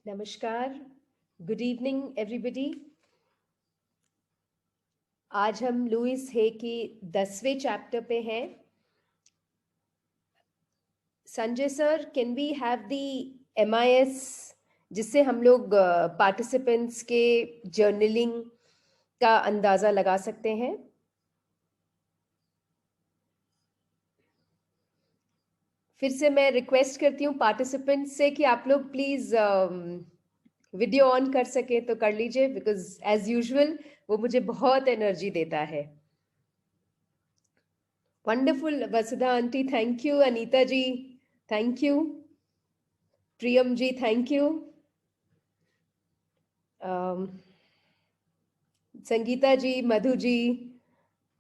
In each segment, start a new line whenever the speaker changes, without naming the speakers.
नमस्कार, good evening everybody. आज हम लुइस हे की 10वें चैप्टर पे हैं। Sanjay sir, can we have the MIS जिससे हम लोग पार्टिसिपेंट्स के जर्नलिंग का अंदाजा लगा सकते हैं? फिर से मैं रिक्वेस्ट करती हूँ पार्टिसिपेंट्स से कि आप लोग प्लीज वीडियो ऑन कर सके तो कर लीजिए, बिकॉज एज यूजुअल वो मुझे बहुत एनर्जी देता है। Wonderful Vasudha aunty, thank you. Anita ji, thank you. Priyam ji, thank you. Sangeeta ji, Madhu ji,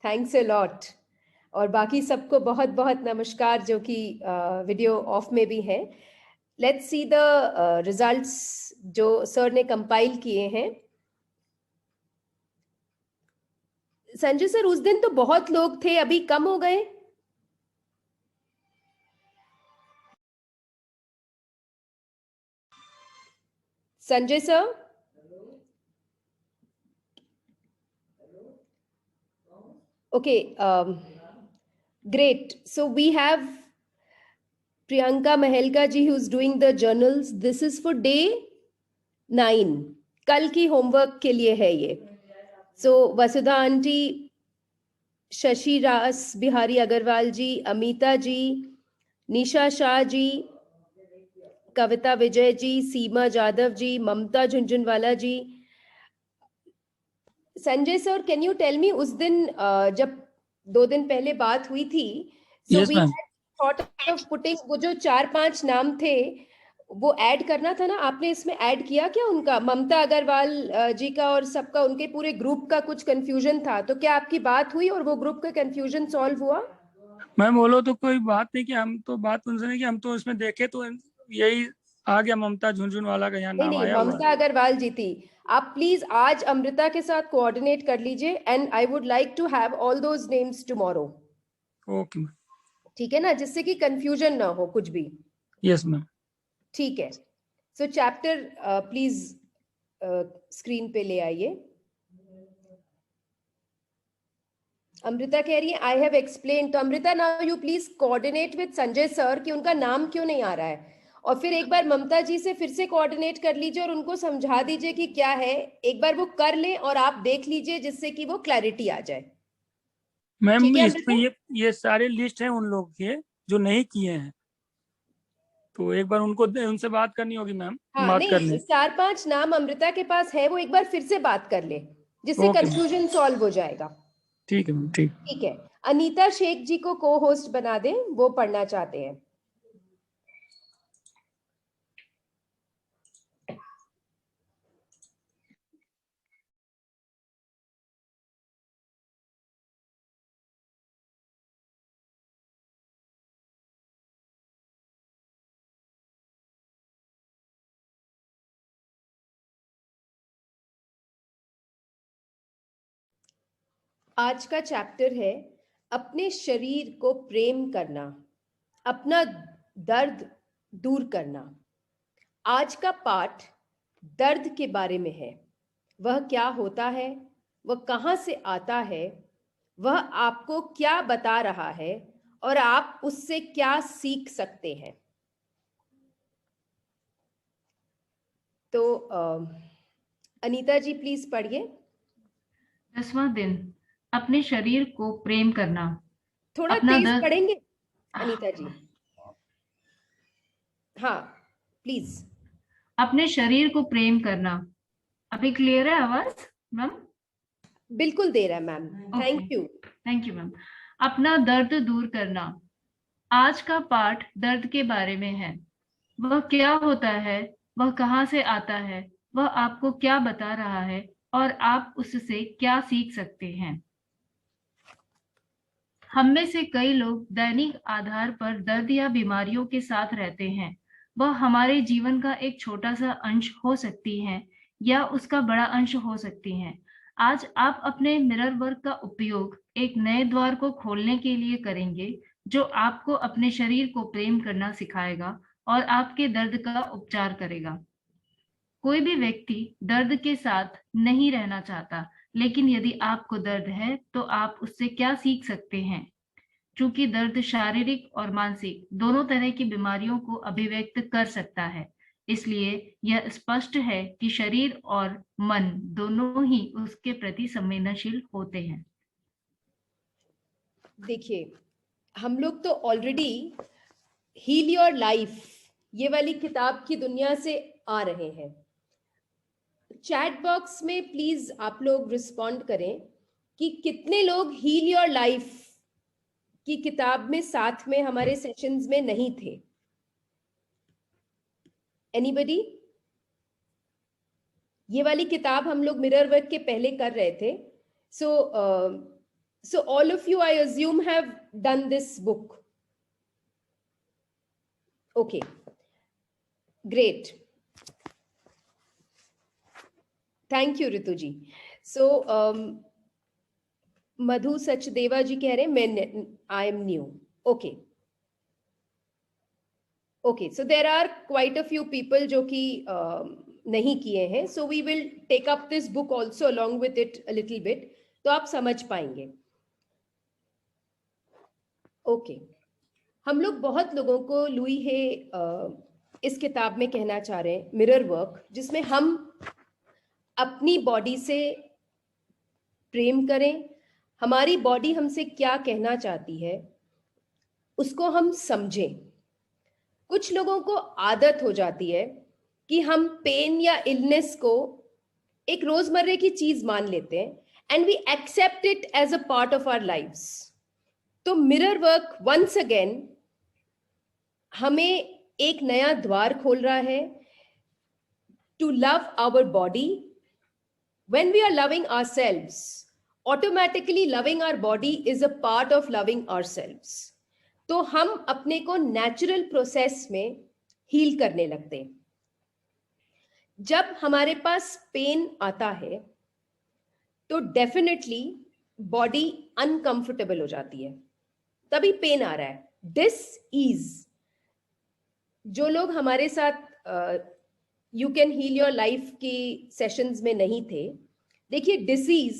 thanks a lot. और बाकी सबको बहुत बहुत नमस्कार जो कि वीडियो ऑफ में भी है। लेट्स सी द रिजल्ट्स जो सर ने कंपाइल किए हैं। संजय सर, उस दिन तो बहुत लोग थे, अभी कम हो गए। Sanjay sir, okay, great. So we have Priyanka Mahelka ji who's doing the journals. This is for day 9. कल की होमवर्क के लिए है ये. So Vasudha aunty, Shashi Ras Bihari Agarwal ji, Amita ji, Nisha Shah ji, Kavita Vijay ji, Seema Jadhav ji, Mamta Jhunjhunwala ji. Sanjay sir, can you tell me, उस दिन जब 2 दिन पहले बात हुई थी, so we thought of putting वो जो 4-5 नाम थे वो ऐड करना था ना, आपने इसमें ऐड किया क्या उनका? ममता अग्रवाल जी का और सबका, उनके पूरे ग्रुप का कुछ कंफ्यूजन था, तो क्या आपकी बात हुई और वो ग्रुप का कंफ्यूजन सॉल्व हुआ?
मैम बोलो तो कोई बात नहीं कि हम तो बात उनसे नहीं कि हम तो इसमें देखे तो यही आ गया, ममता झुंझुनवाला का यहाँ
नहीं
नाम
नहीं,
आया हुआ
ममता अग्रवाल जी थी। आप प्लीज आज अमृता के साथ कोऑर्डिनेट कर लीजिए and I would like to have all those names tomorrow.
Okay ma'am.
ठीक है ना, जिससे कि कंफ्यूजन ना हो कुछ भी।
Yes ma'am.
ठीक है। सो चैप्टर प्लीज स्क्रीन पे ले आइए। अमृता कह रही है आई हैव एक्सप्लेन, तो Amrita now you please coordinate with Sanjay sir कि उनका नाम क्यों नहीं आ रहा है, और फिर एक बार ममता जी से फिर से कोऑर्डिनेट कर लीजिए और उनको समझा दीजिए कि क्या है। एक बार वो कर लें और आप देख लीजिए जिससे कि वो क्लैरिटी आ जाए।
मैम
ठीक है
इसमें
अमृता?
ये सारे लिस्ट हैं उन लोग के जो नहीं किए हैं, तो एक बार उनको उनसे बात करनी होगी मैम।
हाँ,
बात कर
नहीं,
लें।
4-5 नाम अमृता के पास है, वो एक बार फिर से बात कर ले जिससे
ओके मैम,
कंफ्यूजन सॉल्व हो जाएगा।
ठीक है मैम, ठीक।
ठीक है। अनीता शेख जी को को होस्ट बना दें, वो पढ़ना चाहते हैं। आज का चैप्टर है अपने शरीर को प्रेम करना, अपना दर्द दूर करना। आज का पाठ दर्द के बारे में है। वह क्या होता है, वह कहाँ से आता है, वह आपको क्या बता रहा है और आप उससे क्या सीख सकते हैं। तो अनीता जी प्लीज पढ़िए।
10वां दिन, अपने शरीर को प्रेम करना।
थोड़ा
अपना
तेज
दर्द
पढ़ेंगे अनीता जी? हाँ, प्लीज।
अपने शरीर को प्रेम करना। अभी क्लियर है आवाज मैम?
बिल्कुल दे रहा है ma'am, thank
okay,
you.
Thank you ma'am. अपना दर्द दूर करना। आज का पाठ दर्द के बारे में है। वह क्या होता है, वह कहाँ से आता है, वह आपको क्या बता रहा है और आप उससे क्या सीख सकते हैं। हम में से कई लोग दैनिक आधार पर दर्द या बीमारियों के साथ रहते हैं। वह हमारे जीवन का एक छोटा सा अंश हो सकती हैं या उसका बड़ा अंश हो सकती हैं। आज आप अपने मिरर वर्क का उपयोग एक नए द्वार को खोलने के लिए करेंगे जो आपको अपने शरीर को प्रेम करना सिखाएगा और आपके दर्द का उपचार करेगा। कोई भी व्यक्ति दर्द के साथ नहीं रहना चाहता, लेकिन यदि आपको दर्द है तो आप उससे क्या सीख सकते हैं? चूंकि दर्द शारीरिक और मानसिक दोनों तरह की बीमारियों को अभिव्यक्त कर सकता है, इसलिए यह स्पष्ट है कि शरीर और मन दोनों ही उसके प्रति संवेदनशील होते हैं।
देखिए, हम लोग तो ऑलरेडी हील योर लाइफ ये वाली किताब की दुनिया से आ रहे हैं। चैट बॉक्स में प्लीज आप लोग रिस्पॉन्ड करें कि कितने लोग हील योर लाइफ की किताब में साथ में हमारे सेशंस में नहीं थे। एनीबडी? ये वाली किताब हम लोग मिरर वर्क के पहले कर रहे थे। So all of you, I assume, have done this book. Okay, great. Thank you, Ritu ji. So मधु सचदेवा जी कह रहे हैं I am new. Okay. Okay, so there are quite a few people जो कि नहीं किए हैं. So we will take up this book also along with it a little bit. तो आप समझ पाएंगे. ओके, हम लोग बहुत लोगों को लुई है इस किताब में कहना चाह रहे हैं मिरर वर्क, जिसमें हम अपनी बॉडी से प्रेम करें, हमारी बॉडी हमसे क्या कहना चाहती है उसको हम समझें। कुछ लोगों को आदत हो जाती है कि हम पेन या इलनेस को एक रोजमर्रे की चीज मान लेते हैं and we accept it as a part of our lives. तो मिरर वर्क वंस अगेन हमें एक नया द्वार खोल रहा है to love our body. When we are loving ourselves, automatically loving our body is a part of loving ourselves. तो हम अपने को नेचुरल प्रोसेस में हील करने लगते हैं। जब हमारे पास पेन आता है तो डेफिनेटली बॉडी अनकंफर्टेबल हो जाती है, तभी पेन आ रहा है। डिस-ईज, जो लोग हमारे साथ you can heal your life की सेशंस में नहीं थे, देखिए डिसीज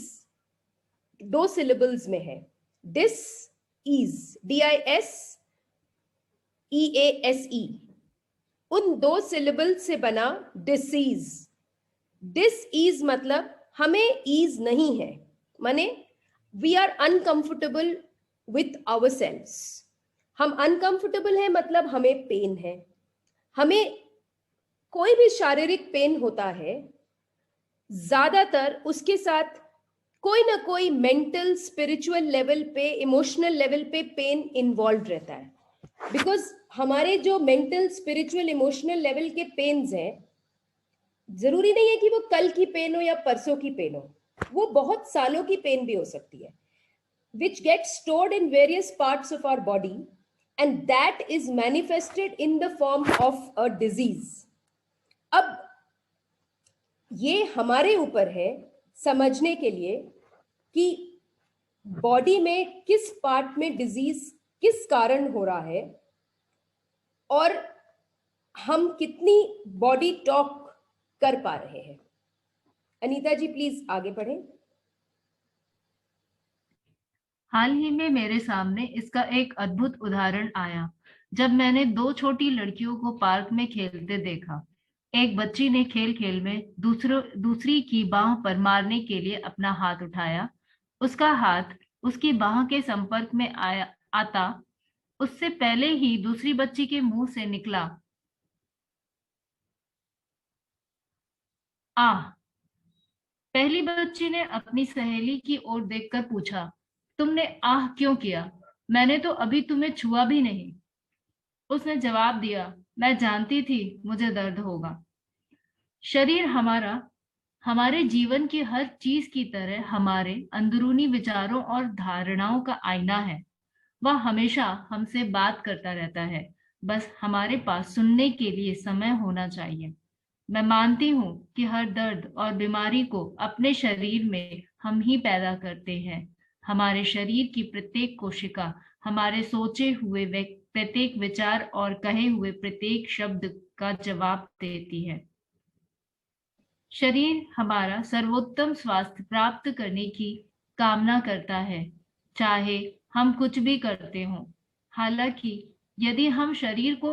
2 सिलेबल्स में है। डिस-ईज, DISEASE, उन 2 सिलेबल से बना डिसीज। डिस-ईज मतलब हमें ईज नहीं है, माने we are uncomfortable with ourselves. हम अनकंफर्टेबल हैं मतलब हमें पेन है। हमें कोई भी शारीरिक पेन होता है, ज्यादातर उसके साथ कोई ना कोई मेंटल, स्पिरिचुअल लेवल पे, इमोशनल लेवल पे पेन इन्वॉल्व रहता है। बिकॉज हमारे जो मेंटल, स्पिरिचुअल, इमोशनल लेवल के पेन्स हैं, जरूरी नहीं है कि वो कल की पेन हो या परसों की पेन हो, वो बहुत सालों की पेन भी हो सकती है, which gets stored in various parts of our body, and that is manifested in the form of a disease. अब ये हमारे ऊपर है समझने के लिए कि बॉडी में किस पार्ट में डिजीज किस कारण हो रहा है और हम कितनी बॉडी टॉक कर पा रहे हैं। अनीता जी प्लीज आगे बढ़ें।
हाल ही में मेरे सामने इसका एक अद्भुत उदाहरण आया जब मैंने 2 छोटी लड़कियों को पार्क में खेलते देखा। एक बच्ची ने खेल खेल में दूसरी की बाह पर मारने के लिए अपना हाथ उठाया। उसका हाथ उसकी बाह के संपर्क में आता उससे पहले ही दूसरी बच्ची के मुंह से निकला आह। पहली बच्ची ने अपनी सहेली की ओर देखकर पूछा, तुमने आह क्यों किया? मैंने तो अभी तुम्हें छुआ भी नहीं। उसने जवाब दिया, मैं जानती थी मुझे दर्द होगा। शरीर हमारे जीवन की हर चीज की तरह हमारे अंदरूनी विचारों और धारणाओं का आईना है। वह हमेशा हमसे बात करता रहता है, बस हमारे पास सुनने के लिए समय होना चाहिए। मैं मानती हूँ कि हर दर्द और बीमारी को अपने शरीर में हम ही पैदा करते हैं। हमारे शरीर की प्रत्येक कोशिका हमारे सोचे हुए प्रत्येक विचार और कहे हुए प्रत्येक शब्द का जवाब देती है। शरीर हमारा सर्वोत्तम स्वास्थ्य प्राप्त करने की कामना करता है, चाहे हम कुछ भी करते हों। हालांकि यदि हम शरीर को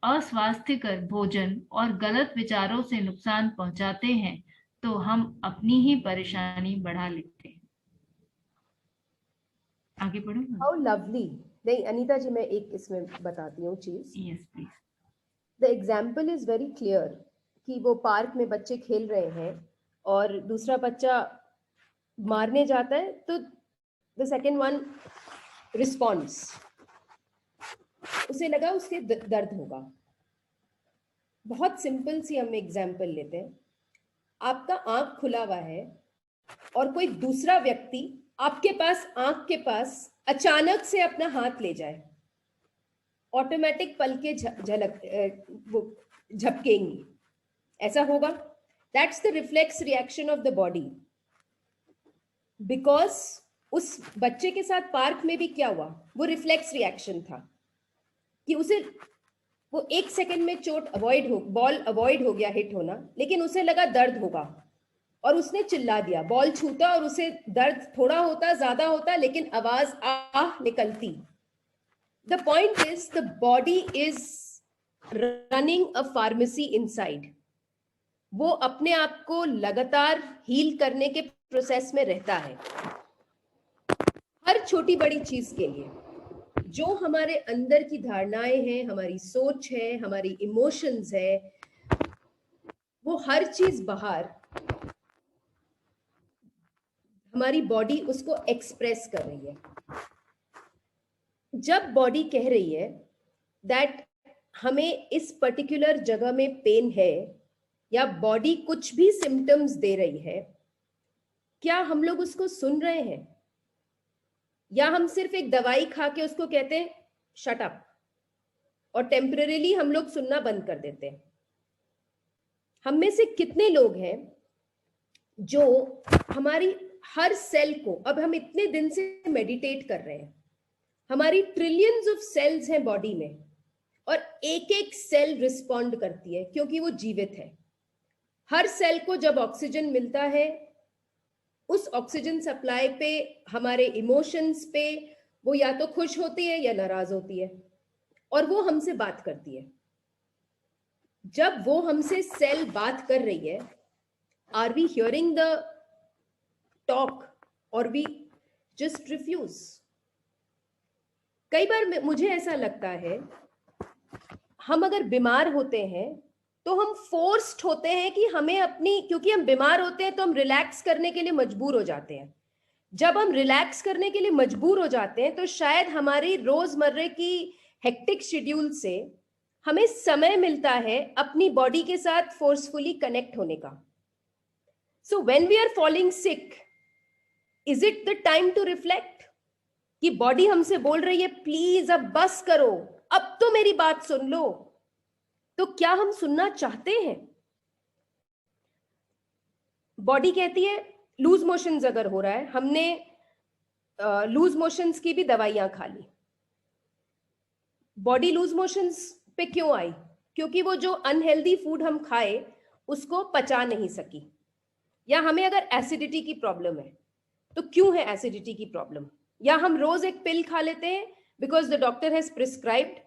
अस्वास्थ्यकर भोजन और गलत विचारों से नुकसान पहुंचाते हैं, तो हम अपनी ही परेशानी बढ़ा लेते हैं। आगे पढ़ो।
How lovely. नहीं अनीता जी, मैं एक इसमें बताती हूँ चीज।
Yes please.
The example is very clear कि वो पार्क में बच्चे खेल रहे हैं और दूसरा बच्चा मारने जाता है, तो द सेकेंड वन रिस्पॉन्ड्स, उसे लगा उसके दर्द होगा। बहुत सिंपल सी हम एग्जाम्पल लेते हैं। आपका आंख खुला हुआ है और कोई दूसरा व्यक्ति आपके पास आंख के पास अचानक से अपना हाथ ले जाए, ऑटोमेटिक पल के वो झपकेंगी, ऐसा होगा। That's the reflex reaction of the body. Because उस बच्चे के साथ पार्क में भी क्या हुआ, वो रिफ्लेक्स रिएक्शन था कि उसे वो 1 सेकंड में बॉल अवॉइड हो गया हिट होना, लेकिन उसे लगा दर्द होगा और उसने चिल्ला दिया। बॉल छूता और उसे दर्द थोड़ा होता, ज्यादा होता, लेकिन आवाज आह निकलती। The point is the body is running a pharmacy inside. वो अपने आप को लगातार हील करने के प्रोसेस में रहता है, हर छोटी बड़ी चीज के लिए। जो हमारे अंदर की धारणाएं हैं, हमारी सोच है, हमारी इमोशंस है, वो हर चीज बाहर हमारी बॉडी उसको एक्सप्रेस कर रही है। जब बॉडी कह रही है दैट हमें इस पर्टिकुलर जगह में पेन है, या बॉडी कुछ भी सिम्टम्स दे रही है, क्या हम लोग उसको सुन रहे हैं, या हम सिर्फ एक दवाई खा के उसको कहते हैं शट अप, और टेम्परेरीली हम लोग सुनना बंद कर देते हैं। हम में से कितने लोग हैं जो हमारी हर सेल को, अब हम इतने दिन से मेडिटेट कर रहे हैं, हमारी ट्रिलियंस ऑफ सेल्स हैं बॉडी में, और एक एक सेल रिस्पॉन्ड करती है क्योंकि वो जीवित है। हर सेल को जब ऑक्सीजन मिलता है, उस ऑक्सीजन सप्लाई पे, हमारे इमोशंस पे, वो या तो खुश होती है या नाराज होती है, और वो हमसे बात करती है। जब वो हमसे सेल बात कर रही है, are we hearing the talk और वी जस्ट रिफ्यूज? कई बार मुझे ऐसा लगता है, हम अगर बीमार होते हैं तो हम फोर्स्ड होते हैं कि हमें अपनी, क्योंकि हम बीमार होते हैं तो हम रिलैक्स करने के लिए मजबूर हो जाते हैं। जब हम रिलैक्स करने के लिए मजबूर हो जाते हैं तो शायद हमारी रोजमर्रे की हेक्टिक शेड्यूल से हमें समय मिलता है अपनी बॉडी के साथ फोर्सफुली कनेक्ट होने का। So when we are falling sick, is it the time to reflect कि बॉडी हमसे बोल रही है प्लीज अब बस करो, अब तो मेरी बात सुन लो, तो क्या हम सुनना चाहते हैं? बॉडी कहती है लूज मोशंस अगर हो रहा है, हमने लूज मोशंस की भी दवाइयां खा ली। बॉडी लूज मोशंस पे क्यों आई? क्योंकि वो जो अनहेल्दी फूड हम खाए उसको पचा नहीं सकी। या हमें अगर एसिडिटी की प्रॉब्लम है, तो क्यों है एसिडिटी की प्रॉब्लम? या हम रोज एक पिल खा लेते हैं because the doctor has prescribed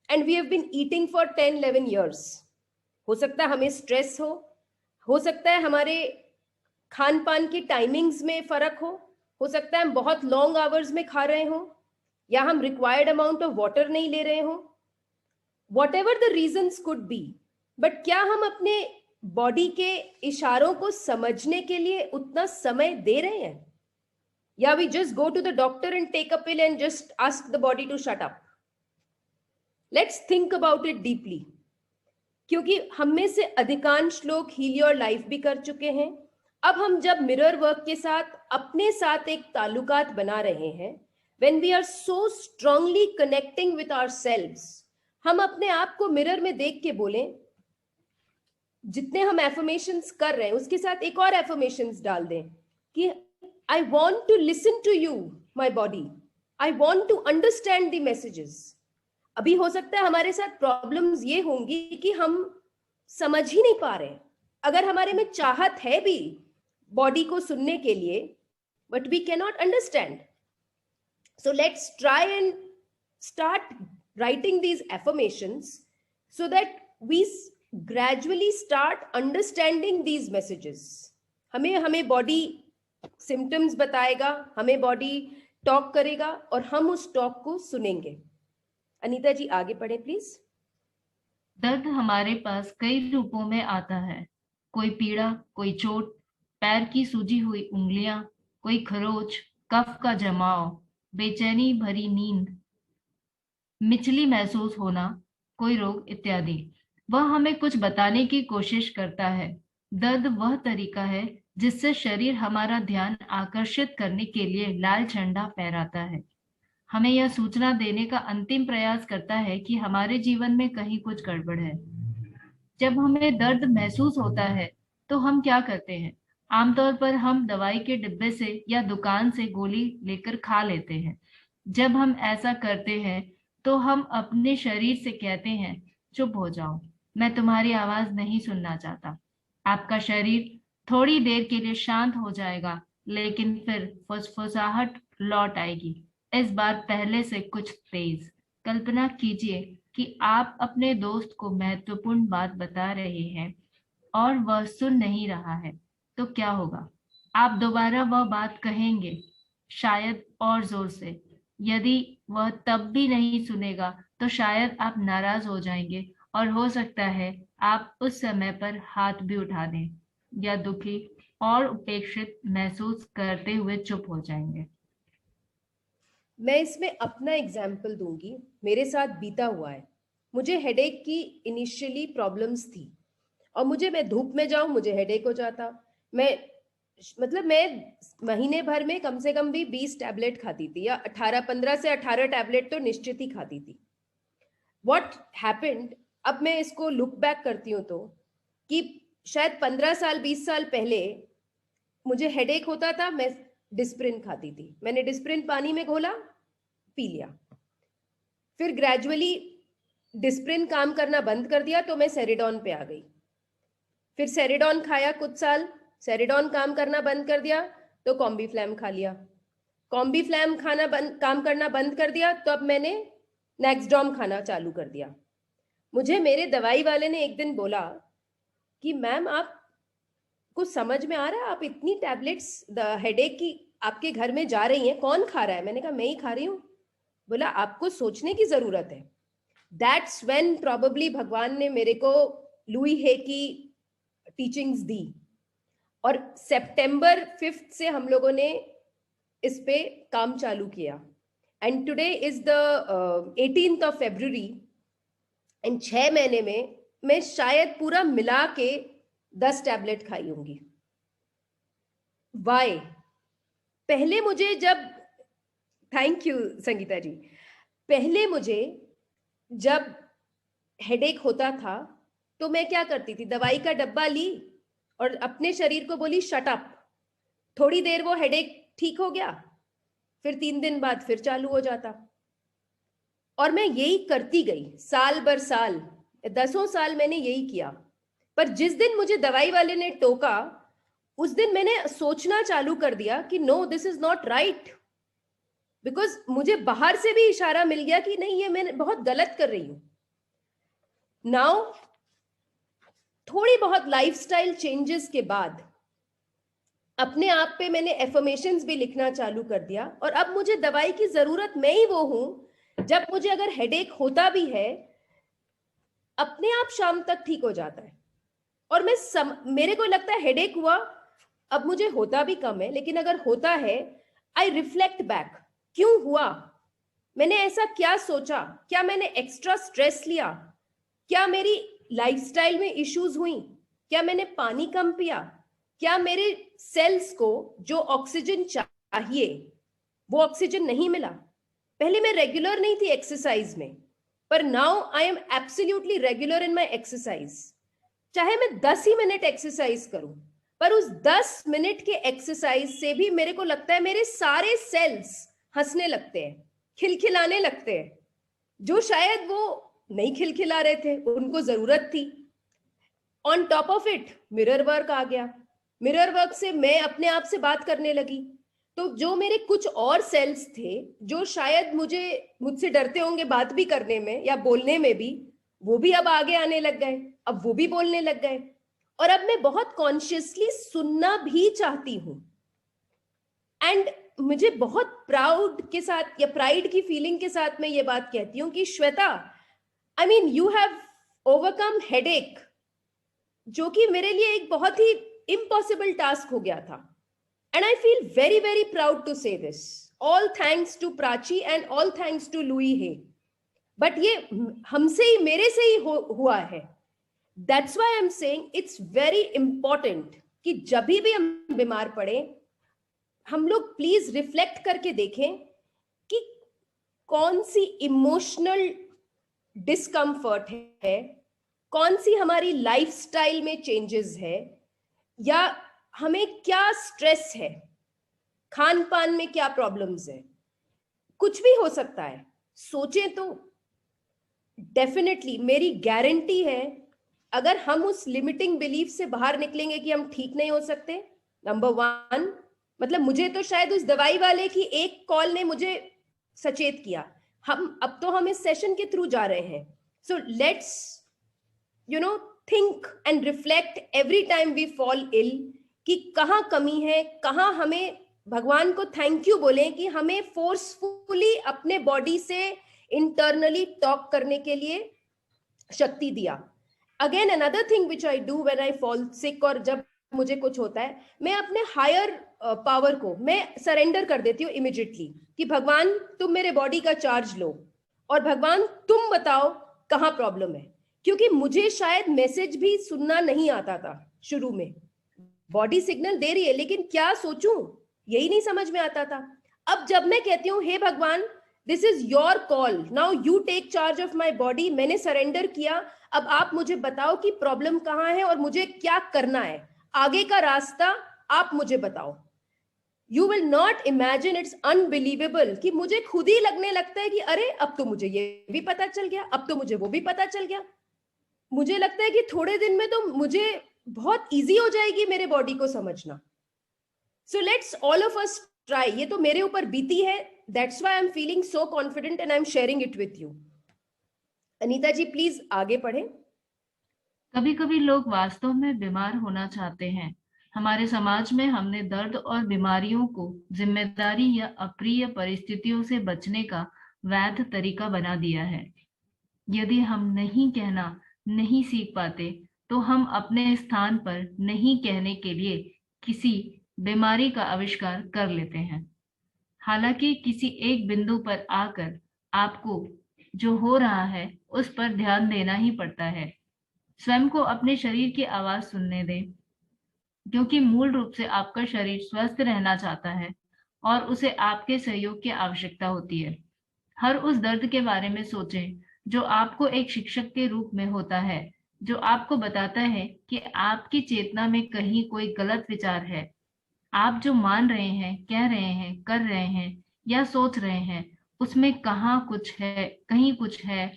and we have been eating for 10-11 years। हो सकता है हमें स्ट्रेस हो सकता है हमारे खान पान की टाइमिंग्स में फर्क हो सकता है हम बहुत लॉन्ग आवर्स में खा रहे हो, या हम रिक्वायर्ड अमाउंट ऑफ वाटर नहीं ले रहे हो। Whatever the reasons could be, but क्या हम अपने बॉडी के इशारों को समझने के लिए उतना समय दे रहे हैं, या we just go to the doctor and take a pill and just ask the body to shut up? Let's think about it deeply, क्योंकि हम में से अधिकांश लोग हील योर लाइफ भी कर चुके हैं। अब हम जब मिरर वर्क के साथ अपने साथ एक ताल्लुकात बना रहे हैं, when we are so strongly connecting with ourselves, हम अपने आप को मिरर में देख के बोलें, जितने हम एफर्मेशंस कर रहे हैं उसके साथ एक और एफर्मेशंस डाल दें कि I want to listen to you, my body. I want to understand the messages. अभी हो सकता है हमारे साथ प्रॉब्लम्स ये होंगी कि हम समझ ही नहीं पा रहे। अगर हमारे में चाहत है भी बॉडी को सुनने के लिए, but we cannot understand. So let's try and start writing these affirmations so that we gradually start understanding these messages. हमें बॉडी सिम्टम्स बताएगा, हमें बॉडी टॉक करेगा और हम उस टॉक को सुनेंगे. अनीता जी आगे पढ़े प्लीज.
दर्द हमारे पास कई रूपों में आता है. कोई पीड़ा, कोई चोट, पैर की सूजी हुई उंगलियां, कोई खरोच, कफ का जमाव, बेचैनी भरी नींद, मिचली महसूस होना, कोई रोग इत्यादि. वह हमें कुछ बताने की कोशिश करता है. दर्द वह तरीका है जिससे शरीर हमारा ध्यान आकर्षित करने के लिए लाल झंडा फहराता है. हमें यह सूचना देने का अंतिम प्रयास करता है कि हमारे जीवन में कहीं कुछ गड़बड़ है. जब हमें दर्द महसूस होता है तो हम क्या करते हैं? आमतौर पर हम दवाई के डिब्बे से या दुकान से गोली लेकर खा लेते हैं. जब हम ऐसा करते हैं तो हम अपने शरीर से कहते हैं, चुप हो जाओ, मैं तुम्हारी आवाज नहीं सुनना चाहता. आपका शरीर थोड़ी देर के लिए शांत हो जाएगा, लेकिन फिर फुसफुसाहट लौट आएगी, इस बार पहले से कुछ तेज. कल्पना कीजिए कि आप अपने दोस्त को महत्वपूर्ण बात बता रहे हैं और वह सुन नहीं रहा है, तो क्या होगा? आप दोबारा वह बात कहेंगे, शायद और जोर से. यदि वह तब भी नहीं सुनेगा तो शायद आप नाराज हो जाएंगे और हो सकता है आप उस समय पर हाथ भी उठा दें या दुखी और उपेक्षित महसूस करते हुए चुप हो जाएंगे.
मैं इसमें अपना एग्जाम्पल दूंगी. मेरे साथ बीता हुआ है. मुझे हेडेक की इनिशियली प्रॉब्लम्स थी और मैं धूप में जाऊं मुझे हेडेक हो जाता. मैं महीने भर में कम से कम भी 20 टैबलेट खाती थी या 15 से 18 टैबलेट तो निश्चित ही खाती थी. व्हाट हैपेंड, अब मैं इसको लुक बैक करती हूँ तो कि शायद 15 साल 20 साल पहले मुझे हेडेक होता था, मैं डिस्प्रिन खाती थी. मैंने डिस्प्रिन पानी में घोला, पी लिया. फिर ग्रेजुअली डिस्प्रिन काम करना बंद कर दिया तो मैं सेरिडॉन पे आ गई. फिर सेरिडॉन खाया कुछ साल, सेरिडॉन काम करना बंद कर दिया तो कॉम्बीफ्लैम खा लिया. कॉम्बीफ्लैम काम करना बंद कर दिया तो अब मैंने नेक्सडॉम खाना चालू कर दिया. मुझे मेरे दवाई वाले ने एक दिन बोला कि मैम आपको समझ में आ रहा है, आप इतनी टैबलेट्स हेडेक की आपके घर में जा रही हैं, कौन खा रहा है? मैंने कहा मैं ही खा रही हूँ. बोला आपको सोचने की जरूरत है. दैट्स व्हेन प्रॉबेबली भगवान ने मेरे को लुई हे की टीचिंग्स दी और सितंबर 5 से हम लोगों ने इस पे काम चालू किया. And today is the 18th of February and 6 महीने में मैं शायद पूरा मिला के 10 टैबलेट खाई होंगी. वाई? पहले मुझे थैंक यू संगीता जी, पहले मुझे जब हेडेक होता था तो मैं क्या करती थी, दवाई का डब्बा ली और अपने शरीर को बोली शट अप. थोड़ी देर वो हेडेक ठीक हो गया, फिर 3 दिन बाद फिर चालू हो जाता. और मैं यही करती गई साल बर साल, 10 साल मैंने यही किया. पर जिस दिन मुझे दवाई वाले ने टोका, उस दिन मैंने सोचना चालू कर दिया कि no, this is not right. Because मुझे बाहर से भी इशारा मिल गया कि नहीं, ये मैं बहुत गलत कर रही हूं. नाउ थोड़ी बहुत लाइफस्टाइल चेंजेस के बाद अपने आप पे मैंने एफर्मेशंस भी लिखना चालू कर दिया. और अब मुझे दवाई की जरूरत मैं ही वो हूं, जब मुझे अगर हेडेक होता भी है अपने आप शाम तक ठीक हो जाता है. और मेरे को लगता है हेडेक हुआ, अब मुझे होता भी कम है, लेकिन अगर होता है आई रिफ्लेक्ट बैक, क्यों हुआ, मैंने ऐसा क्या सोचा, क्या मैंने एक्स्ट्रा स्ट्रेस लिया, क्या मेरी लाइफस्टाइल में इश्यूज हुई, क्या मैंने पानी कम पिया, क्या मेरे सेल्स को जो ऑक्सीजन चाहिए वो ऑक्सीजन नहीं मिला. पहले मैं रेगुलर नहीं थी एक्सरसाइज में, पर now I am absolutely regular in my exercise. चाहे मैं 10 ही मिनट एक्सरसाइज करूं, पर उस 10 मिनट के एक्सरसाइज से भी मेरे को लगता है मेरे सारे सेल्स हंसने लगते हैं, खिलखिलाने लगते हैं, जो शायद वो नहीं खिलखिला रहे थे, उनको जरूरत थी. On top of it mirror work आ गया, मिरर वर्क से मैं अपने आप से बात करने लगी, तो जो मेरे कुछ और सेल्स थे जो शायद मुझसे डरते होंगे बात भी करने में या बोलने में भी, वो भी अब आगे आने लग गए, अब वो भी बोलने लग गए, और अब मैं बहुत कॉन्शियसली सुनना भी चाहती हूं। एंड मुझे बहुत प्राउड के साथ या प्राइड की फीलिंग के साथ मैं ये बात कहती हूँ कि Shweta, I mean you have overcome headache, जो कि मेरे लिए एक बहुत ही इम्पॉसिबल टास्क हो गया था। And I feel very very proud to say this, all thanks to Prachi and all thanks to Louise Hay. But ये हमसे ही, मेरे से ही हुआ है। That's why I am saying it's very important कि जब भी हम बीमार पड़े, हम लोग प्लीज रिफ्लेक्ट करके देखें कि कौन सी इमोशनल डिस्कम्फर्ट है, कौन सी हमारी लाइफस्टाइल में चेंजेस है, या हमें क्या स्ट्रेस है, खान पान में क्या प्रॉब्लम्स है, कुछ भी हो सकता है। सोचें तो डेफिनेटली मेरी गारंटी है, अगर हम उस लिमिटिंग बिलीफ से बाहर निकलेंगे कि हम ठीक नहीं हो सकते, नंबर 1, मतलब मुझे तो शायद उस दवाई वाले की एक कॉल ने मुझे सचेत किया। अब तो हम इस सेशन के थ्रू जा रहे हैं, so let's think and reflect every time we fall ill कि कहाँ कमी है, कहाँ हमें भगवान को थैंक यू बोलें कि हमें फोर्सफुली अपने बॉडी से इंटरनली टॉक करने के लिए शक्ति दिया। Again another thing which I do when I fall sick, और जब मुझे कुछ होता है, मैं अपने हायर पावर को मैं सरेंडर कर देती हूँ इमिडिएटली कि भगवान तुम मेरे बॉडी का चार्ज लो, और भगवान तुम बताओ कहाँ प्रॉब्लम है। क्योंकि मुझे शायद मैसेज भी सुनना नहीं आता था शुरू में, बॉडी सिग्नल दे रही है लेकिन क्या सोचूं यही नहीं समझ में आता था। अब जब मैं कहती हूँ हे भगवान, this is your call, now you take charge of my body, मैंने सरेंडर किया, अब आप मुझे बताओ कि प्रॉब्लम कहाँ है और मुझे क्या करना है, आगे का रास्ता आप मुझे बताओ। You will not imagine, it's unbelievable कि मुझे खुद ही लगने लगता है कि अरे अब तो मुझे ये भी पता चल गया, अब तो मुझे वो भी पता चल गया। मुझे लगता है कि थोड़े दिन में तो मुझे बहुत इजी हो जाएगी मेरे बॉडी को समझना। So let's all of us try, ये तो मेरे ऊपर बीती है, that's why I am feeling so confident and I am sharing it with you. Anita ji please आगे पढ़ें।
कभी कभी लोग वास्तव में बीमार होना चाहते हैं। हमारे समाज में हमने दर्द और बीमारियों को जिम्मेदारी या अप्रिय परिस्थितियों से बचने का वैध तरीका बना दिया है। यदि हम नहीं कहना नहीं सीख पाते, तो हम अपने स्थान पर नहीं कहने के लिए किसी बीमारी का आविष्कार कर लेते हैं। हालांकि किसी एक बिंदु पर आकर आपको जो हो रहा है उस पर ध्यान देना ही पड़ता है। स्वयं को अपने शरीर की आवाज सुनने दें, क्योंकि मूल रूप से आपका शरीर स्वस्थ रहना चाहता है और उसे आपके सहयोग की आवश्यकता होती है। हर उस दर्द के बारे में सोचें जो आपको एक शिक्षक के रूप में होता है, जो आपको बताता है कि आपकी चेतना में कहीं कोई गलत विचार है। आप जो मान रहे हैं, कह रहे हैं, कर रहे हैं या सोच रहे हैं, उसमें कहीं कुछ है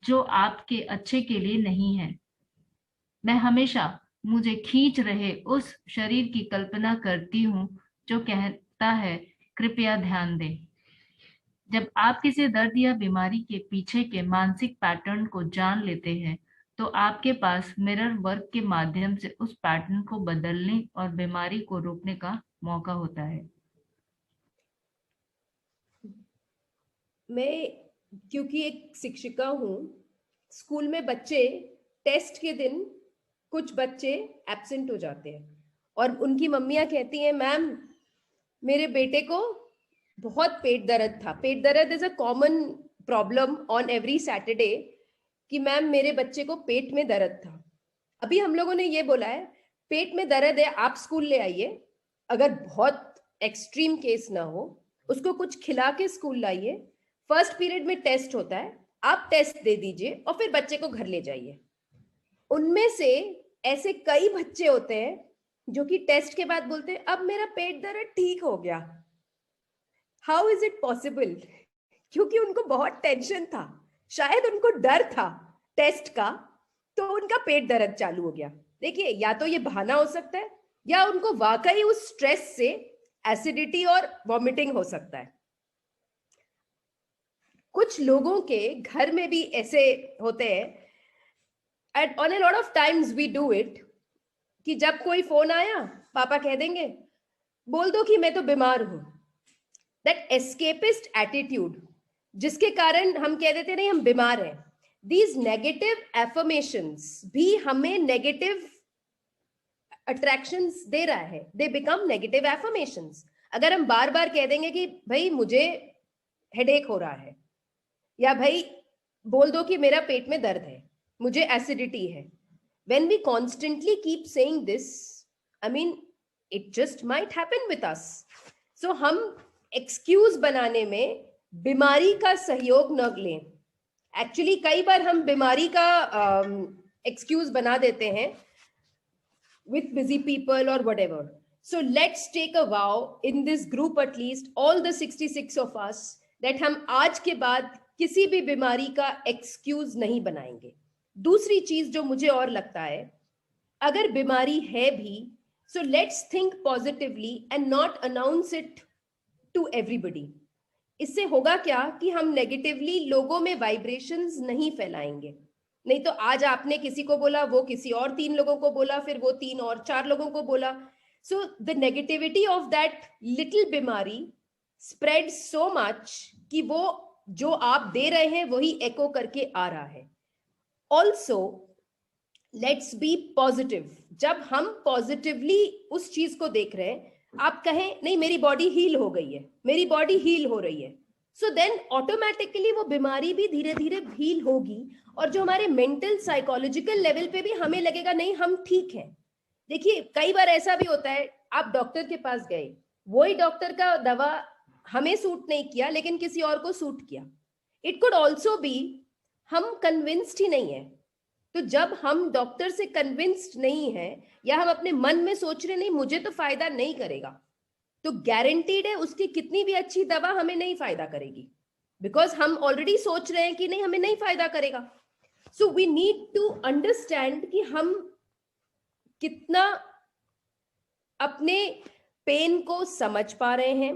जो आपके अच्छे के लिए नहीं है। मैं हमेशा मुझे खींच रहे उस शरीर की कल्पना करती हूँ जो कहता है कृपया ध्यान दें। जब आप किसी दर्द या बीमारी के पीछे के मानसिक पैटर्न को जान लेते हैं, तो आपके पास मिरर वर्क के माध्यम से उस पैटर्न को बदलने और बीमारी को रोकने का मौका होता है।
मैं क्योंकि एक शिक्षिका हूँ, स्कूल में बच्चे टेस्ट के दिन कुछ बच्चे एब्सेंट हो जाते हैं और उनकी मम्मियाँ कहती हैं मैम मेरे बेटे को बहुत पेट दर्द था। पेट दर्द is a common problem on every Saturday कि मैम मेरे बच्चे को पेट में दर्द था। अभी हम लोगों ने ये बोला है पेट में दर्द है, आप स्कूल ले आइए, अगर बहुत एक्सट्रीम केस ना हो उसको कुछ खिला के स्कूल लाइए, फर्स्ट पीरियड में टेस्ट होता है, आप टेस्ट दे दीजिए और फिर बच्चे को घर ले जाइए। उनमें से ऐसे कई बच्चे होते हैं जो कि टेस्ट के बाद बोलते हैं अब मेरा पेट दर्द ठीक हो गया। How is it possible? क्योंकि उनको बहुत टेंशन था, शायद उनको डर था टेस्ट का, तो उनका पेट दर्द चालू हो गया। देखिए, या तो ये बहाना हो सकता है या उनको वाकई उस स्ट्रेस से एसिडिटी और वॉमिटिंग हो सकता है। कुछ लोगों के घर में भी ऐसे होते हैं, and on a lot of times we do it, कि जब कोई फोन आया पापा कह देंगे बोल दो कि मैं तो बीमार हूं। दैट एस्केपिस्ट एटीट्यूड, जिसके कारण हम कह देते नहीं हम बीमार हैं। दीज नेगेटिव एफर्मेशंस भी हमें नेगेटिव अट्रैक्शंस दे रहा है, दे बिकम नेगेटिव एफर्मेशंस। अगर हम बार बार कह देंगे कि भाई मुझे हेडेक हो रहा है, या भाई बोल दो कि मेरा पेट में दर्द है, मुझे एसिडिटी है, when we constantly keep saying this, I mean it just might happen with us. So हम एक्सक्यूज बनाने में बीमारी का सहयोग न लें। एक्चुअली कई बार हम बीमारी का एक्सक्यूज बना देते हैं with busy people or whatever. So let's take a vow in this group, at least all the 66 of us, that हम आज के बाद किसी भी बीमारी का एक्सक्यूज नहीं बनाएंगे। दूसरी चीज जो मुझे और लगता है, अगर बीमारी है भी, so let's think positively and not announce it to everybody. इससे होगा क्या कि हम नेगेटिवली लोगों में वाइब्रेशंस नहीं फैलाएंगे। नहीं तो आज आपने किसी को बोला, वो किसी और 3 लोगों को बोला, फिर वो 3 और 4 लोगों को बोला। So the negativity of that little बीमारी स्प्रेड सो मच कि वो जो आप दे रहे हैं वही एको करके आ रहा है। Also let's be positive. जब हम पॉजिटिवली उस चीज को देख रहे हैं, आप कहें नहीं मेरी बॉडी हील हो गई है, मेरी बॉडी हील हो रही है, सो देन ऑटोमेटिकली वो बीमारी भी धीरे धीरे हील होगी। और जो हमारे मेंटल साइकोलॉजिकल लेवल पे भी हमें लगेगा नहीं हम ठीक हैं। देखिए कई बार ऐसा भी होता है, आप डॉक्टर के पास गए, वही डॉक्टर का दवा हमें सूट नहीं किया लेकिन किसी और को सूट किया। इट कुड ऑल्सो बी हम कन्विंस्ड ही नहीं है। तो जब हम डॉक्टर से कन्विंस्ड नहीं है या हम अपने मन में सोच रहे नहीं मुझे तो फायदा नहीं करेगा, तो गारंटीड है उसकी कितनी भी अच्छी दवा हमें नहीं फायदा करेगी, बिकॉज हम ऑलरेडी सोच रहे हैं कि नहीं हमें नहीं फायदा करेगा। So we need to understand कि हम कितना अपने पेन को समझ पा रहे हैं,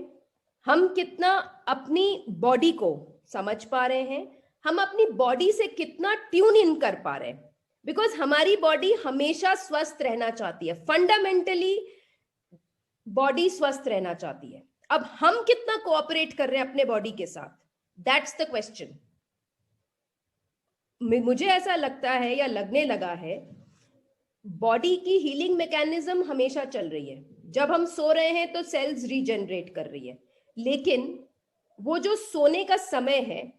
हम कितना अपनी बॉडी को समझ पा रहे हैं, हम अपनी बॉडी से कितना ट्यून इन कर पा रहे हैं। बिकॉज हमारी बॉडी हमेशा स्वस्थ रहना चाहती है, फंडामेंटली बॉडी स्वस्थ रहना चाहती है। अब हम कितना कोऑपरेट कर रहे हैं अपने बॉडी के साथ, दैट्स द क्वेश्चन। मुझे ऐसा लगता है या लगने लगा है बॉडी की हीलिंग मैकेनिज्म हमेशा चल रही है। जब हम सो रहे हैं तो सेल्स रीजनरेट कर रही है, लेकिन वो जो सोने का समय है,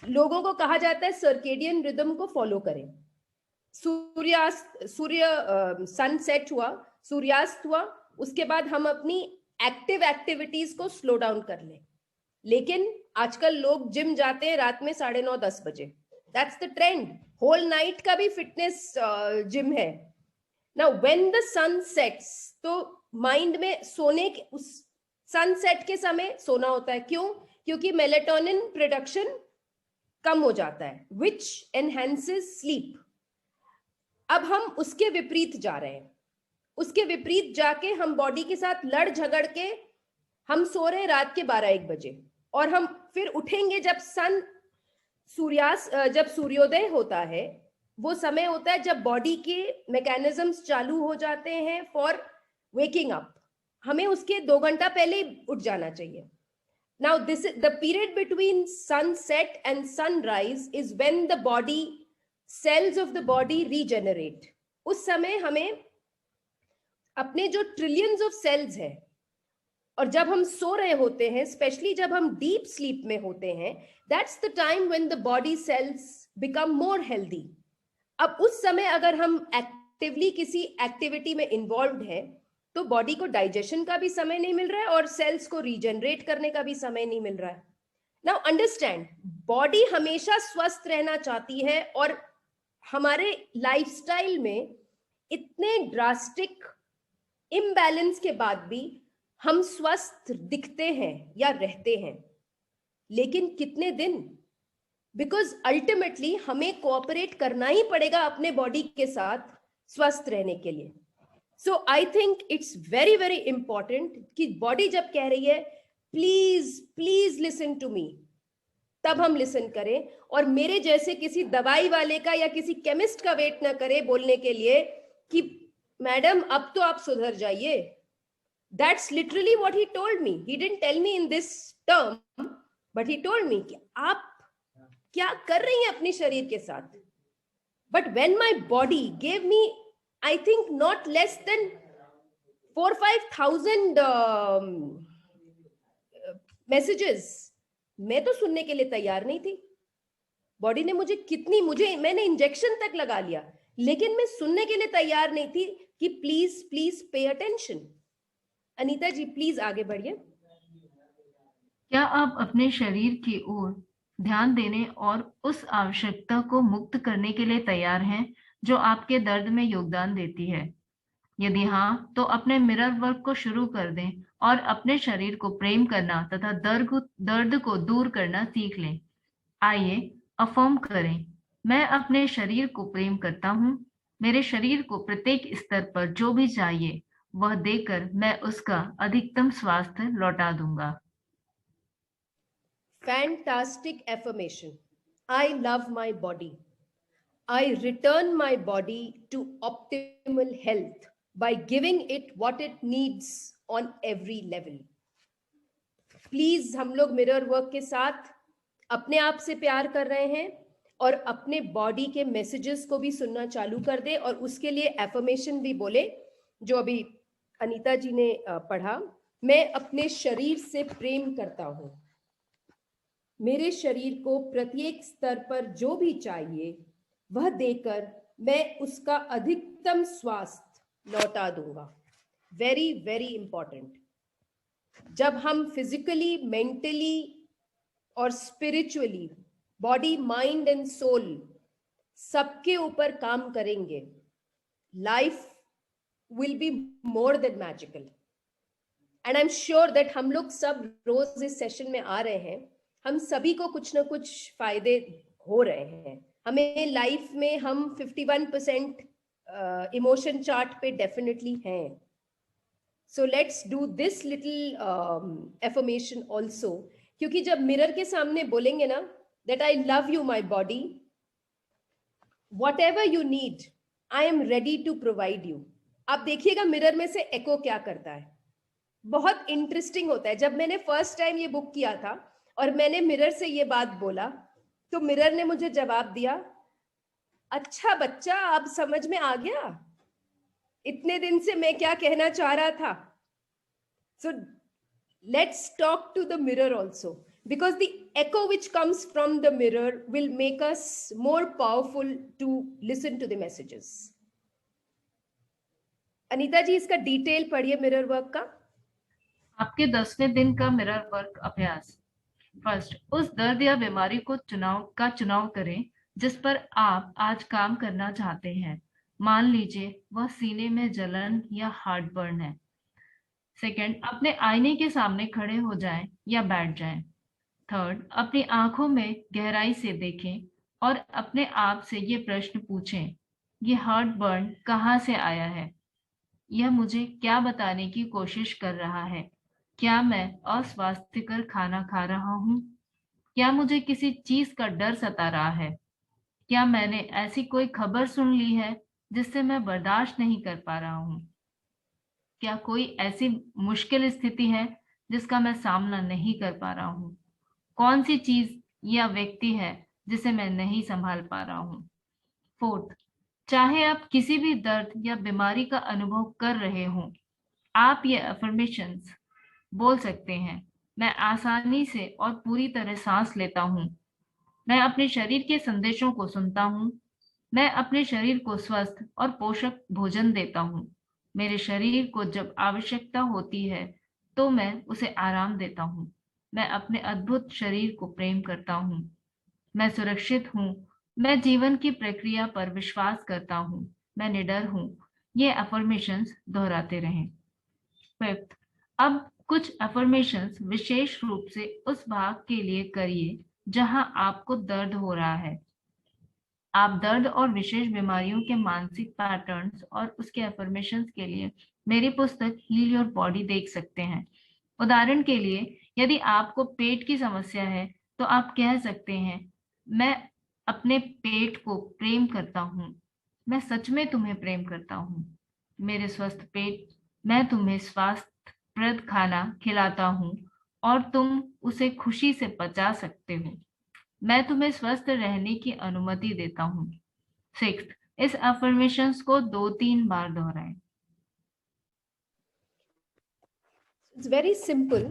लोगों को कहा जाता है सर्केडियन रिदम को फॉलो करें। सनसेट हुआ, सूर्यास्त हुआ, उसके बाद हम अपनी एक्टिव एक्टिविटीज को स्लो डाउन कर लें। लेकिन आजकल लोग जिम जाते हैं रात में 9:30-10 बजे, that's the trend. Whole night का भी फिटनेस जिम है। Now when the sun sets, तो माइंड में सोने के उस सनसेट के समय सोना होता है। क्यों? क्योंकि मेलेटोनिन प्रोडक्शन कम हो जाता है, विच एनहेंसेस स्लीप। अब हम उसके विपरीत जा रहे हैं, उसके विपरीत जाके हम बॉडी के साथ लड़ झगड़ के हम सो रहे हैं रात के 12-1 बजे, और हम फिर उठेंगे जब जब सूर्योदय होता है। वो समय होता है जब बॉडी के मैकेनिज्म्स चालू हो जाते हैं फॉर वेकिंग अप। हमें उसके 2 घंटा पहले उठ जाना चाहिए। Now this is the period between sunset and sunrise is when the body cells of the body regenerate. उस समय हमें अपने जो ट्रिलियंस ऑफ सेल्स है, और जब हम सो रहे होते हैं, स्पेशली जब हम डीप स्लीप में होते हैं, that's the time when the body cells become more healthy. अब उस समय अगर हम एक्टिवली किसी एक्टिविटी में इन्वॉल्व है तो बॉडी को डाइजेशन का भी समय नहीं मिल रहा है और सेल्स को रीजनरेट करने का भी समय नहीं मिल रहा है। नाउ अंडरस्टैंड, बॉडी हमेशा स्वस्थ रहना चाहती है, और हमारे लाइफस्टाइल में इतने ड्रास्टिक इम्बैलेंस के बाद भी हम स्वस्थ दिखते हैं या रहते हैं, लेकिन कितने दिन? बिकॉज अल्टीमेटली हमें कोऑपरेट करना ही पड़ेगा अपने बॉडी के साथ स्वस्थ रहने के लिए. So I think it's very, very important कि बॉडी जब कह रही है प्लीज लिसन टू मी, तब हम लिसन करें, और मेरे जैसे किसी दवाई वाले का या किसी केमिस्ट का वेट ना करें बोलने के लिए कि मैडम अब तो आप सुधर जाइए. That's literally what he told me. He didn't tell me in this term, but he told me कि आप क्या कर रही हैं अपने शरीर के साथ. But when my body gave me, I think not less than 4-5,000 messages, मैं तो सुनने के लिए तैयार नहीं थी. बॉडी ने मैंने इंजेक्शन तक लगा लिया, लेकिन मैं सुनने के लिए तैयार नहीं थी कि please pay attention. Anita ji please आगे बढ़िए.
क्या आप अपने शरीर की ओर ध्यान देने और उस आवश्यकता को मुक्त करने के लिए तैयार हैं जो आपके दर्द में योगदान देती है? यदि हाँ, तो अपने मिरर वर्क को शुरू कर दें और अपने शरीर को प्रेम करना तथा दर्द को दूर करना सीख लें. आइए अफर्म करें, मैं अपने शरीर को प्रेम करता हूँ. मेरे शरीर को प्रत्येक स्तर पर जो भी चाहिए वह देकर मैं उसका अधिकतम स्वास्थ्य लौटा दूंगा.
Fantastic affirmation. I love my body. I return my body to optimal health by giving it what it needs on every level. Please हम लोग मिरर वर्क के साथ अपने आप से प्यार कर रहे हैं और अपने बॉडी के मैसेजेस को भी सुनना चालू कर दे, और उसके लिए एफर्मेशन भी बोले जो अभी अनीता जी ने पढ़ा. मैं अपने शरीर से प्रेम करता हूं. मेरे शरीर को प्रत्येक स्तर पर जो भी चाहिए वह देकर मैं उसका अधिकतम स्वास्थ्य लौटा दूंगा. Very very important. जब हम फिजिकली, मेंटली और spiritually, body, mind and soul सबके ऊपर काम करेंगे, life will be more than magical. And I am sure that हम लोग सब रोज इस सेशन में आ रहे हैं, हम सभी को कुछ ना कुछ फायदे हो रहे हैं. हमें लाइफ में हम 51% इमोशन चार्ट पे डेफिनेटली हैं. So let's do this little affirmation also, क्योंकि जब मिरर के सामने बोलेंगे ना that I love you my body, whatever you need I am ready to provide you. आप देखिएगा मिरर में से एको क्या करता है. बहुत इंटरेस्टिंग होता है. जब मैंने फर्स्ट टाइम ये बुक किया था और मैंने मिरर से ये बात बोला तो मिरर ने मुझे जवाब दिया, अच्छा बच्चा अब समझ में आ गया, इतने दिन से मैं क्या कहना चाह रहा था. So let's talk to the mirror also, because the echo which comes from the mirror will make us more powerful to listen to the messages. Anita ji इसका डिटेल पढ़िए मिरर वर्क का.
आपके 10वें दिन का मिरर वर्क अभ्यास. फर्स्ट, उस दर्द या बीमारी को चुनाव करें जिस पर आप आज काम करना चाहते हैं. मान लीजिए वह सीने में जलन या हार्ट बर्न है. सेकंड, अपने आईने के सामने खड़े हो जाएं या बैठ जाएं. थर्ड, अपनी आंखों में गहराई से देखें और अपने आप से ये प्रश्न पूछें, ये हार्ट बर्न कहाँ से आया है? यह मुझे क्या बताने की कोशिश कर रहा है? क्या मैं अस्वास्थ्यकर खाना खा रहा हूँ? क्या मुझे किसी चीज का डर सता रहा है? क्या मैंने ऐसी कोई खबर सुन ली है जिससे मैं बर्दाश्त नहीं कर पा रहा हूँ? क्या कोई ऐसी मुश्किल स्थिति है जिसका मैं सामना नहीं कर पा रहा हूँ? कौन सी चीज या व्यक्ति है जिसे मैं नहीं संभाल पा रहा हूँ? फोर्थ, चाहे आप किसी भी दर्द या बीमारी का अनुभव कर रहे हों, आप ये अफर्मेशंस बोल सकते हैं. मैं आसानी से और पूरी तरह सांस लेता हूँ. मैं अपने शरीर के संदेशों को सुनता हूँ. मैं अपने शरीर को स्वस्थ और पोषक भोजन देता हूँ. मेरे शरीर को जब आवश्यकता होती है तो मैं उसे आराम देता हूँ. मैं अपने अद्भुत शरीर को प्रेम करता हूँ. मैं सुरक्षित हूँ. मैं जीवन की प्रक्रिया पर विश्वास करता हूँ. मैं निडर हूँ. ये अफर्मेशंस दोहराते रहें. फिफ्थ, अब कुछ अफर्मेशंस विशेष रूप से उस भाग के लिए करिए जहां आपको दर्द हो रहा है. आप दर्द और विशेष बीमारियों के मानसिक पैटर्न्स और उसके अफर्मेशंस के लिए मेरी पुस्तक हील योर बॉडी देख सकते हैं। उदाहरण के लिए, यदि आपको पेट की समस्या है, तो आप कह सकते हैं, मैं अपने पेट को प्रेम करता हूँ। मैं सच में तुम्हें प्रेम करता हूँ। मेरे स्वस्थ पेट, मैं तुम्हें स्वास्थ्यप्रद खाना खिलाता हूँ और तुम उसे खुशी से पचा सकते हो। मैं तुम्हें स्वस्थ रहने की अनुमति देता हूँ। 6, इस अफर्मेशंस को 2-3 बार दोहराएं।
It's very simple.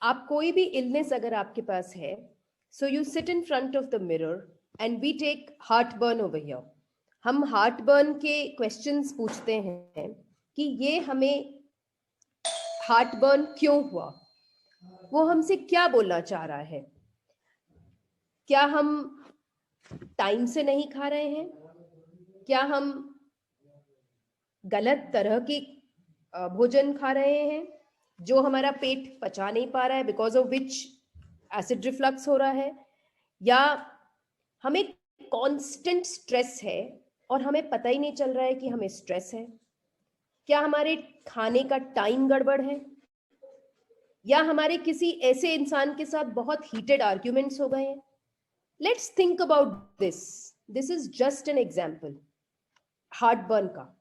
आप कोई भी इलनेस अगर आपके पास है, so you sit in front of the mirror and we take heartburn over here. हम हार्ट बर्न के क्वेश्चंस पूछते हैं कि ये हमें हार्ट बर्न क्यों हुआ, वो हमसे क्या बोलना चाह रहा है। क्या हम टाइम से नहीं खा रहे हैं? क्या हम गलत तरह की भोजन खा रहे हैं जो हमारा पेट पचा नहीं पा रहा है, because of which acid reflux हो रहा है? या हमें कांस्टेंट स्ट्रेस है और हमें पता ही नहीं चल रहा है कि हमें स्ट्रेस है? क्या हमारे खाने का टाइम गड़बड़ है? या हमारे किसी ऐसे इंसान के साथ बहुत हीटेड आर्ग्यूमेंट्स हो गए हैं? Let's think about this. This is just an example heart burn का।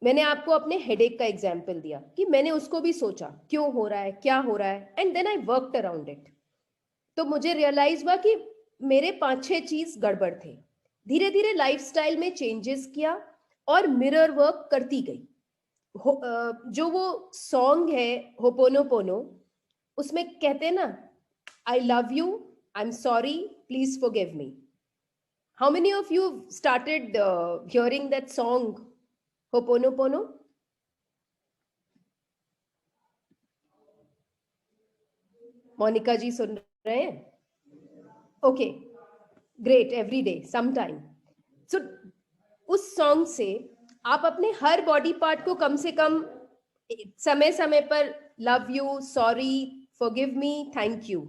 मैंने आपको अपने हेडेक का एग्जाम्पल दिया कि मैंने उसको भी सोचा क्यों हो रहा है, क्या हो रहा है, and then I worked around it. तो मुझे रियलाइज हुआ कि मेरे 5-6 चीज गड़बड़ थे। धीरे धीरे लाइफस्टाइल में चेंजेस किया और मिरर वर्क करती गई। जो वो सॉन्ग है होपोनोपोनो, उसमें कहते हैं ना, I love you, I am sorry, please forgive me. How many of you started hearing that song ho'oponopono? Monica ji सुन रहे हैं? Okay, great, every day sometime. So उस सॉन्ग से आप अपने हर बॉडी पार्ट को कम से कम समय समय पर love you, sorry, forgive me, thank you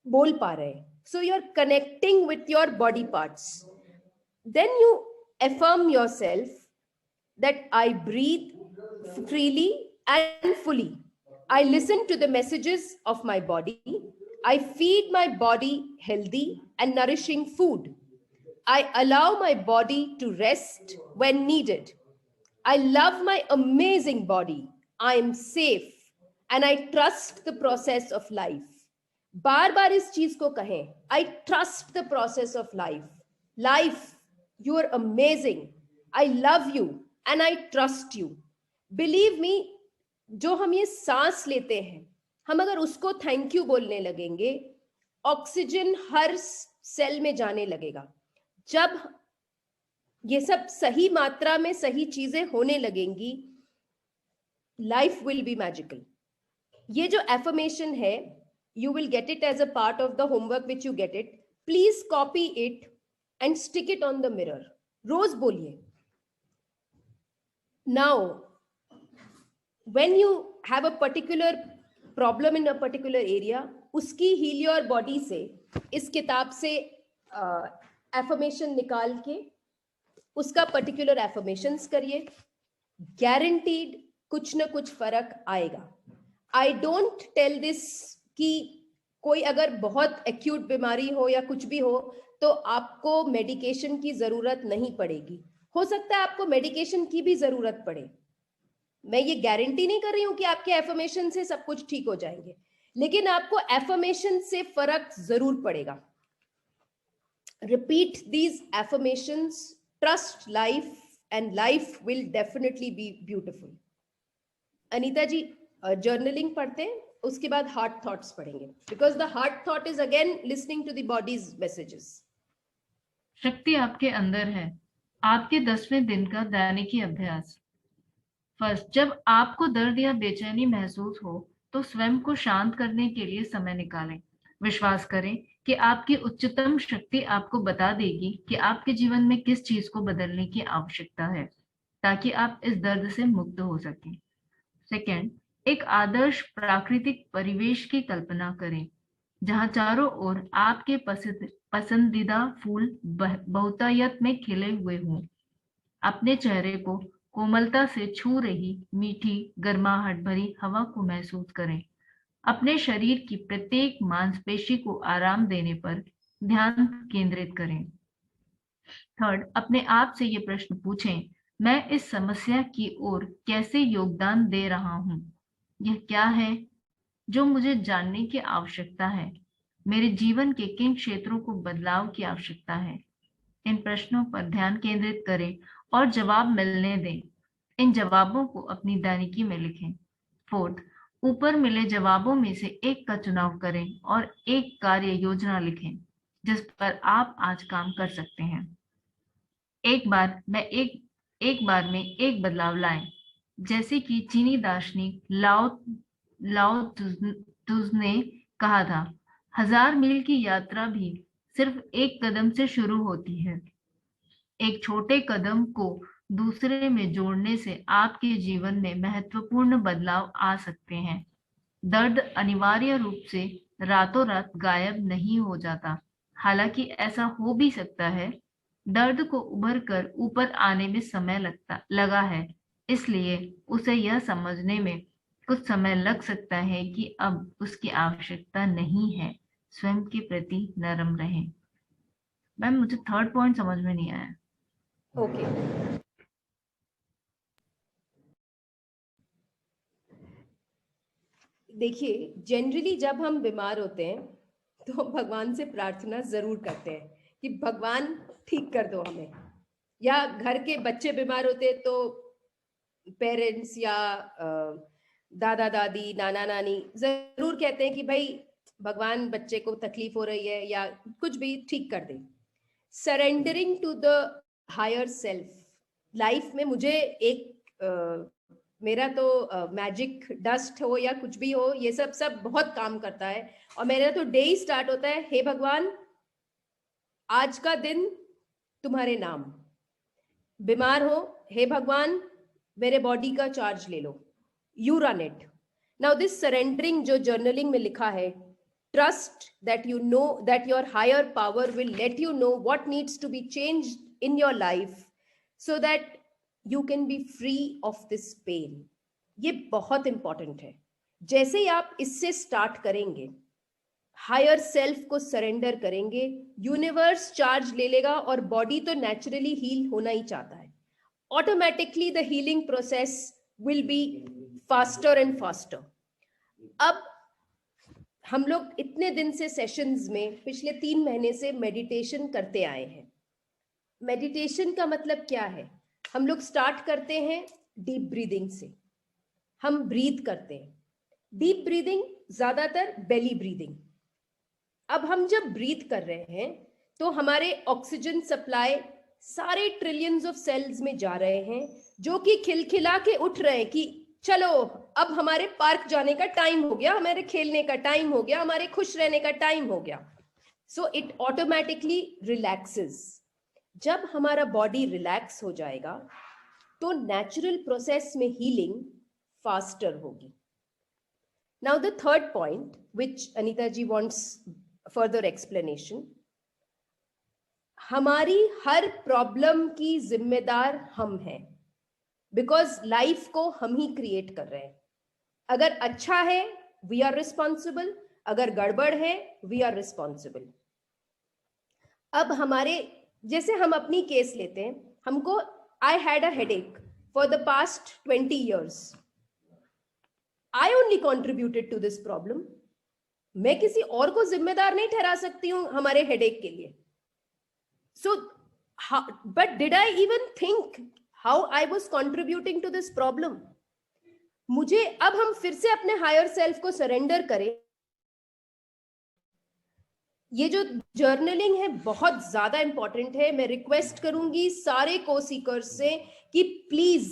बोल पा रहे हैं। So you are connecting with your body parts. Then you affirm yourself that I breathe freely and fully. I listen to the messages of my body. I feed my body healthy and nourishing food. I allow my body to rest when needed. I love my amazing body. I am safe and I trust the process of life. बार बार इस चीज को कहें, I trust the process of life. Life, you are amazing. I love you and I trust you. Believe me, जो हम ये सांस लेते हैं, हम अगर उसको थैंक यू बोलने लगेंगे, ऑक्सीजन हर सेल में जाने लगेगा। जब ये सब सही मात्रा में सही चीजें होने लगेंगी, लाइफ विल बी मैजिकल। ये जो एफर्मेशन है, you will get it as a part of the homework which you get it. Please copy it and stick it on the mirror. रोज बोलिए। Now, when you have a particular problem in a particular area, उसकी heal your body से, इस किताब से affirmation निकाल के उसका particular affirmations करिए। Guaranteed कुछ ना कुछ फर्क आएगा। I don't tell this कि कोई अगर बहुत एक्यूट बीमारी हो या कुछ भी हो तो आपको मेडिकेशन की जरूरत नहीं पड़ेगी। हो सकता है आपको मेडिकेशन की भी जरूरत पड़े। मैं ये गारंटी नहीं कर रही हूं कि आपके एफर्मेशन से सब कुछ ठीक हो जाएंगे, लेकिन आपको एफर्मेशन से फर्क जरूर पड़ेगा। Repeat these affirmations, trust life and life will definitely be beautiful. Anita ji journaling पढ़ते हैं, उसके बाद हार्ट थॉट्स पढ़ेंगे, because the heart thought is again listening to the body's messages.
शक्ति आपके अंदर है। आपके 10वें दिन का दैनिकी अभ्यास। फर्स्ट, जब आपको दर्द या बेचैनी महसूस हो तो स्वयं को शांत करने के लिए समय निकालें। विश्वास करें कि आपकी उच्चतम शक्ति आपको बता देगी कि आपके जीवन में किस चीज को बदलने की आवश्यकता है ताकि आप इस दर्द से मुक्त हो सकें। सेकेंड, एक आदर्श प्राकृतिक परिवेश की कल्पना करें। जहाँ चारों ओर आपके पसंदीदा फूल बहुतायत में खिले हुए हों। अपने चेहरे को कोमलता से छू रही मीठी गर्माहट भरी हवा को महसूस करें। अपने शरीर की प्रत्येक मांसपेशी को आराम देने पर ध्यान केंद्रित करें। थर्ड, अपने आप से ये प्रश्न पूछें, मैं इस समस्या की ओर कैसे योगदान दे रहा हूँ? यह क्या है जो मुझे जानने की आवश्यकता है? मेरे जीवन के किन क्षेत्रों को बदलाव की आवश्यकता है? इन प्रश्नों पर ध्यान केंद्रित करें और जवाब मिलने दें। इन जवाबों को अपनी दानिकी में लिखें। फोर्थ, ऊपर मिले जवाबों में से एक का चुनाव करें और एक कार्य योजना लिखें जिस पर आप आज काम कर सकते हैं। एक बार में एक बदलाव लाएं, जैसे कि चीनी दार्शनिक लाओ तुज ने कहा था, 1000 मील की यात्रा भी सिर्फ एक कदम से शुरू होती है। एक छोटे कदम को दूसरे में जोड़ने से आपके जीवन में महत्वपूर्ण बदलाव आ सकते हैं। दर्द अनिवार्य रूप से रातों रात गायब नहीं हो जाता, हालांकि ऐसा हो भी सकता है। दर्द को उभर कर ऊपर आने में समय लगा है, इसलिए उसे यह समझने में कुछ समय लग सकता है कि अब उसकी आवश्यकता नहीं है। स्वयं के प्रति नरम रहें। मैम, मुझे थर्ड पॉइंट समझ में नहीं आया।
ओके, देखिए, जनरली जब हम बीमार होते हैं तो भगवान से प्रार्थना जरूर करते हैं कि भगवान ठीक कर दो हमें, या घर के बच्चे बीमार होते हैं तो पेरेंट्स या दादा दादी नाना नानी जरूर कहते हैं कि भाई भगवान बच्चे को तकलीफ हो रही है या कुछ भी ठीक कर दे। Surrendering to the higher self, life में मुझे एक मेरा तो मैजिक डस्ट हो या कुछ भी हो, ये सब बहुत काम करता है। और मेरा तो डे ही स्टार्ट होता है, हे भगवान आज का दिन तुम्हारे नाम। बीमार हो, हे भगवान मेरे बॉडी का चार्ज ले लो, you run it. Now this surrendering जो जर्नलिंग में लिखा है, trust that you know that your higher power will let you know what needs to be changed in your life so that you can be free of this pain। ये बहुत important है। जैसे ही आप इससे start करेंगे, higher self को surrender करेंगे, universe charge ले लेगा और बॉडी तो नेचुरली हील होना ही चाहता है। Automatically the healing process will be faster and faster. अब हम लोग इतने दिन से सेशंस में पिछले 3 महीने से मेडिटेशन करते आए हैं। मेडिटेशन का मतलब क्या है? हम लोग स्टार्ट करते हैं डीप ब्रीदिंग से, हम ब्रीथ करते हैं। डीप ब्रीदिंग, ज्यादातर बेली ब्रीदिंग। अब हम जब ब्रीथ कर रहे हैं तो हमारे ऑक्सीजन सप्लाई सारे ट्रिलियंस ऑफ सेल्स में जा रहे हैं, जो कि खिलखिला के उठ रहे हैं कि चलो अब हमारे पार्क जाने का टाइम हो गया, हमारे खेलने का टाइम हो गया, हमारे खुश रहने का टाइम हो गया। So it automatically relaxes. जब हमारा बॉडी रिलैक्स हो जाएगा तो नेचुरल प्रोसेस में हीलिंग फास्टर होगी। Now the third point which Anita ji wants further explanation, हमारी हर प्रॉब्लम की जिम्मेदार हम हैं, बिकॉज लाइफ को हम ही क्रिएट कर रहे हैं। अगर अच्छा है वी आर रिस्पॉन्सिबल, अगर गड़बड़ है वी आर रिस्पॉन्सिबल। अब हमारे जैसे हम अपनी केस लेते हैं, हमको I had a headache for the past 20 years। I only contributed to this problem. मैं किसी और को जिम्मेदार नहीं ठहरा सकती हूं हमारे हेडेक के लिए। So but did I even think how I was contributing to this problem? मुझे अब हम फिर से अपने हायर सेल्फ को सरेंडर करें। ये जो जर्नलिंग है बहुत ज्यादा इंपॉर्टेंट है। मैं रिक्वेस्ट करूंगी सारे को सीकर्स से कि प्लीज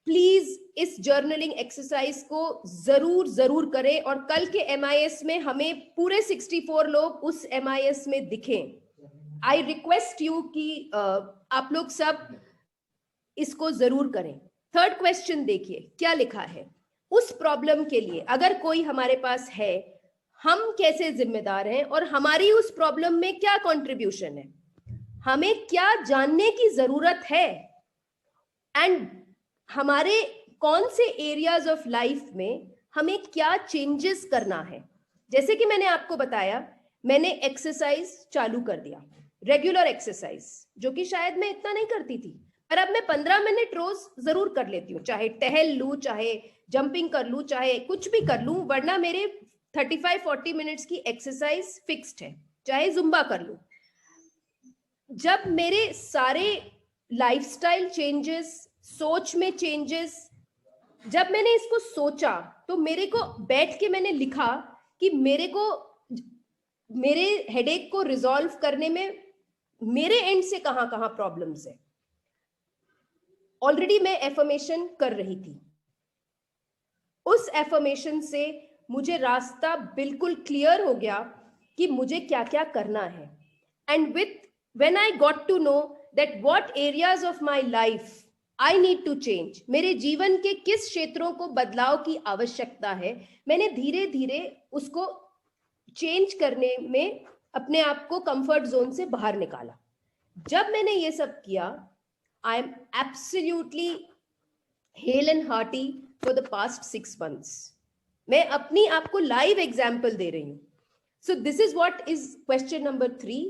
प्लीज इस जर्नलिंग एक्सरसाइज को जरूर करें, और कल के MIS में हमें पूरे 64 लोग उस MIS में दिखें। आई रिक्वेस्ट यू कि आप लोग सब इसको जरूर करें। थर्ड क्वेश्चन देखिए क्या लिखा है। उस प्रॉब्लम के लिए अगर कोई हमारे पास है, हम कैसे जिम्मेदार हैं और हमारी उस प्रॉब्लम में क्या कंट्रीब्यूशन है, हमें क्या जानने की जरूरत है, एंड हमारे कौन से एरियाज ऑफ लाइफ में हमें क्या चेंजेस करना है। जैसे कि मैंने आपको बताया, मैंने एक्सरसाइज चालू कर दिया, रेगुलर एक्सरसाइज, जो कि शायद मैं इतना नहीं करती थी, पर अब मैं 15 मिनट रोज जरूर कर लेती हूँ, चाहे टहल लूं, चाहे जंपिंग कर लूं, चाहे कुछ भी कर लूं, वरना मेरे 35-40 मिनट्स की एक्सरसाइज फिक्स्ड है, चाहे जुम्बा कर लूं। जब मेरे सारे लाइफस्टाइल चेंजेस, सोच में चेंजेस, जब मैंने इसको सोचा तो मेरे को बैठ के मैंने लिखा कि मेरे हेडेक को रिजॉल्व करने में मेरे एंड से कहां कहां प्रॉब्लम्स है। ऑलरेडी मैं एफर्मेशन कर रही थी, उस एफर्मेशन से मुझे रास्ता बिल्कुल क्लियर हो गया कि मुझे क्या क्या करना है। And when I got to know that what areas of my life I need to change, मेरे जीवन के किस क्षेत्रों को बदलाव की आवश्यकता है, मैंने धीरे धीरे उसको चेंज करने में अपने आप को कंफर्ट जोन से बाहर निकाला। जब मैंने ये सब किया, I am absolutely hello and hearty for the past 6 months। मैं अपनी आपको लाइव एग्जाम्पल दे रही हूं। So this is what is question number 3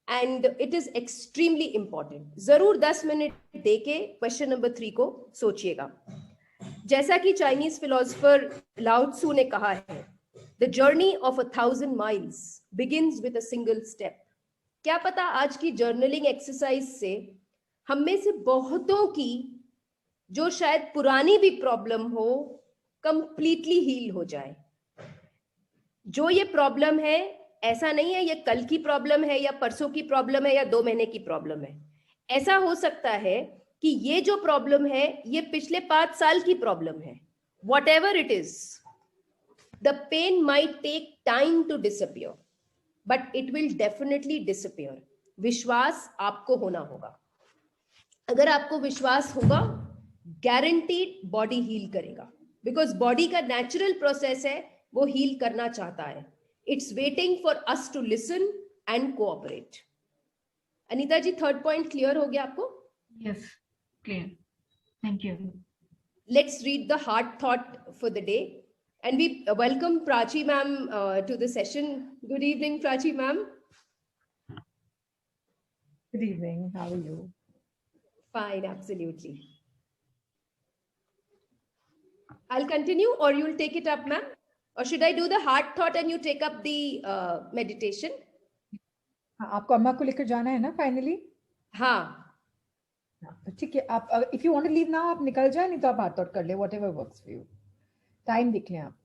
and it is extremely important. जरूर 10 मिनट देके क्वेश्चन नंबर 3 को सोचिएगा। जैसा कि चाइनीज फिलोसोफर लाओ त्सू ने कहा है, the journey of 1000 miles begins with a single step। क्या पता आज की जर्नलिंग एक्सरसाइज से हम में से बहुतों की जो शायद पुरानी भी प्रॉब्लम हो कंप्लीटली हील हो जाए। जो ये प्रॉब्लम है, ऐसा नहीं है ये कल की प्रॉब्लम है या परसों की प्रॉब्लम है या 2 महीने की प्रॉब्लम है। ऐसा हो सकता है कि ये जो प्रॉब्लम है ये पिछले 5 साल की प्रॉब्लम है। Whatever it is, the pain might take time to disappear, but it will definitely disappear. विश्वास आपको होना होगा। अगर आपको विश्वास होगा, गारंटीड बॉडी हील करेगा, बिकॉज बॉडी का नेचुरल प्रोसेस है, वो हील करना चाहता है। It's waiting for us to listen and cooperate. Anita ji, 3rd point clear हो गया आपको?
Yes, clear. Thank you.
Let's read the heart thought for the day, and we welcome Prachi ma'am to the session. Good evening, Prachi ma'am.
Good evening. How are you?
Fine, absolutely. I'll continue, or you'll take it up, ma'am? Or should I do the heart thought and you take up the meditation?
हाँ, आपको अम्मा को लेकर जाना है ना finally?
हाँ,
तो ठीक है। आप if you want to leave now, आप निकल जाए, नहीं तो आप हाथ थॉट कर ले, whatever works for you. Time देख लें आप।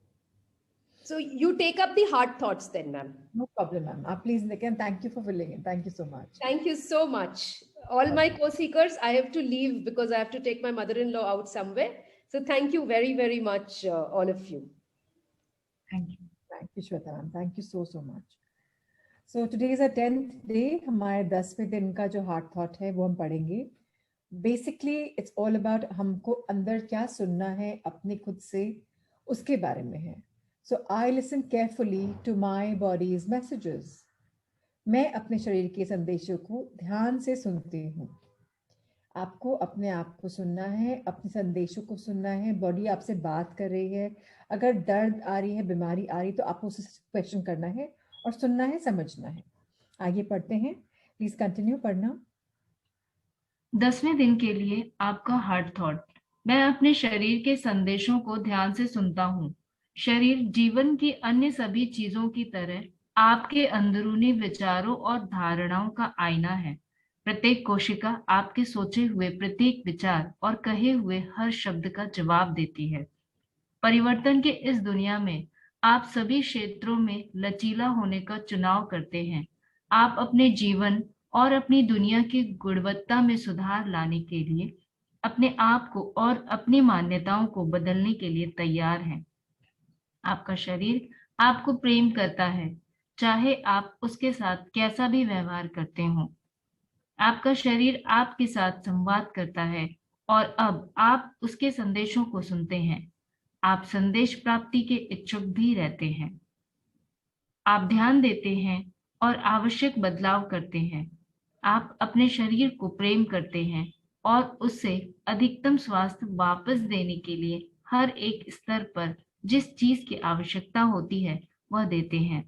so you take up the heart thoughts then, ma'am.
No problem ma'am, आप प्लीज निकलें। Thank you for filling in. Thank you so much.
Thank you so much. All my co-seekers, I have to leave because I have to take my mother-in-law out somewhere. So thank you very, very much, all of you.
Thank you Shweta ma'am, thank you so much. So today is a 10th day. हमारे 10वें दिन का जो heart thought है वो हम पढ़ेंगे। Basically it's all about हमको अंदर क्या सुनना है अपने खुद से, उसके बारे में है। So I listen carefully to my body's messages. मैं अपने शरीर के संदेशों को ध्यान से सुनती हूँ। आपको अपने आप को सुनना है, अपने संदेशों को सुनना है। बॉडी आपसे बात कर रही है, अगर दर्द आ रही है, बीमारी आ रही है, तो आपको उससे क्वेश्चन करना है और सुनना है, समझना है। आगे पढ़ते हैं, प्लीज कंटिन्यू पढ़ना।
10वें दिन के लिए आपका हार्ट थॉट। मैं अपने शरीर के संदेशों को ध्यान से सुनता हूँ। शरीर जीवन की अन्य सभी चीजों की तरह आपके अंदरूनी विचारों और धारणाओं का आईना है। प्रत्येक कोशिका आपके सोचे हुए प्रत्येक विचार और कहे हुए हर शब्द का जवाब देती है। परिवर्तन के इस दुनिया में आप सभी क्षेत्रों में लचीला होने का चुनाव करते हैं। आप अपने जीवन और अपनी दुनिया की गुणवत्ता में सुधार लाने के लिए अपने आप को और अपनी मान्यताओं को बदलने के लिए तैयार हैं। आपका शरीर आपको प्रेम करता है, चाहे आप उसके साथ कैसा भी व्यवहार करते हो। आपका शरीर आपके साथ संवाद करता है और अब आप उसके संदेशों को सुनते हैं। आप संदेश प्राप्ति के इच्छुक भी रहते हैं। आप ध्यान देते हैं और आवश्यक बदलाव करते हैं। आप अपने शरीर को प्रेम करते हैं और उससे अधिकतम स्वास्थ्य वापस देने के लिए हर एक स्तर पर जिस चीज की आवश्यकता होती है वह देते हैं।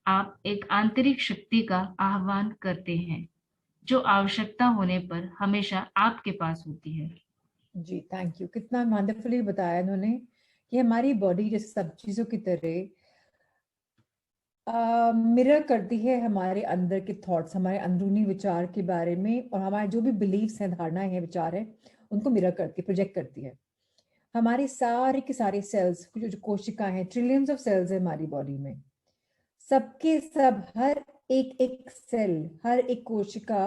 आप एक आंतरिक शक्ति का आह्वान करते हैं जो आवश्यकता होने पर हमेशा आपके पास होती है।
जी, थैंक यू। कितना वंडरफुली बताया इन्होंने कि हमारी बॉडी जैसे सब चीजों की तरह मिरर करती है हमारे अंदर के थॉट्स, हमारे अंदरूनी विचार के बारे में, और हमारे जो भी बिलीव्स हैं, धारणाएं हैं, विचार है, उनको मिरर करती, प्रोजेक्ट करती है। हमारे सारे के सारे सेल्स, जो कोशिकाएं हैं, ट्रिलियंस ऑफ सेल्स है हमारी बॉडी में, सबके सब, हर एक एक सेल, हर एक कोशिका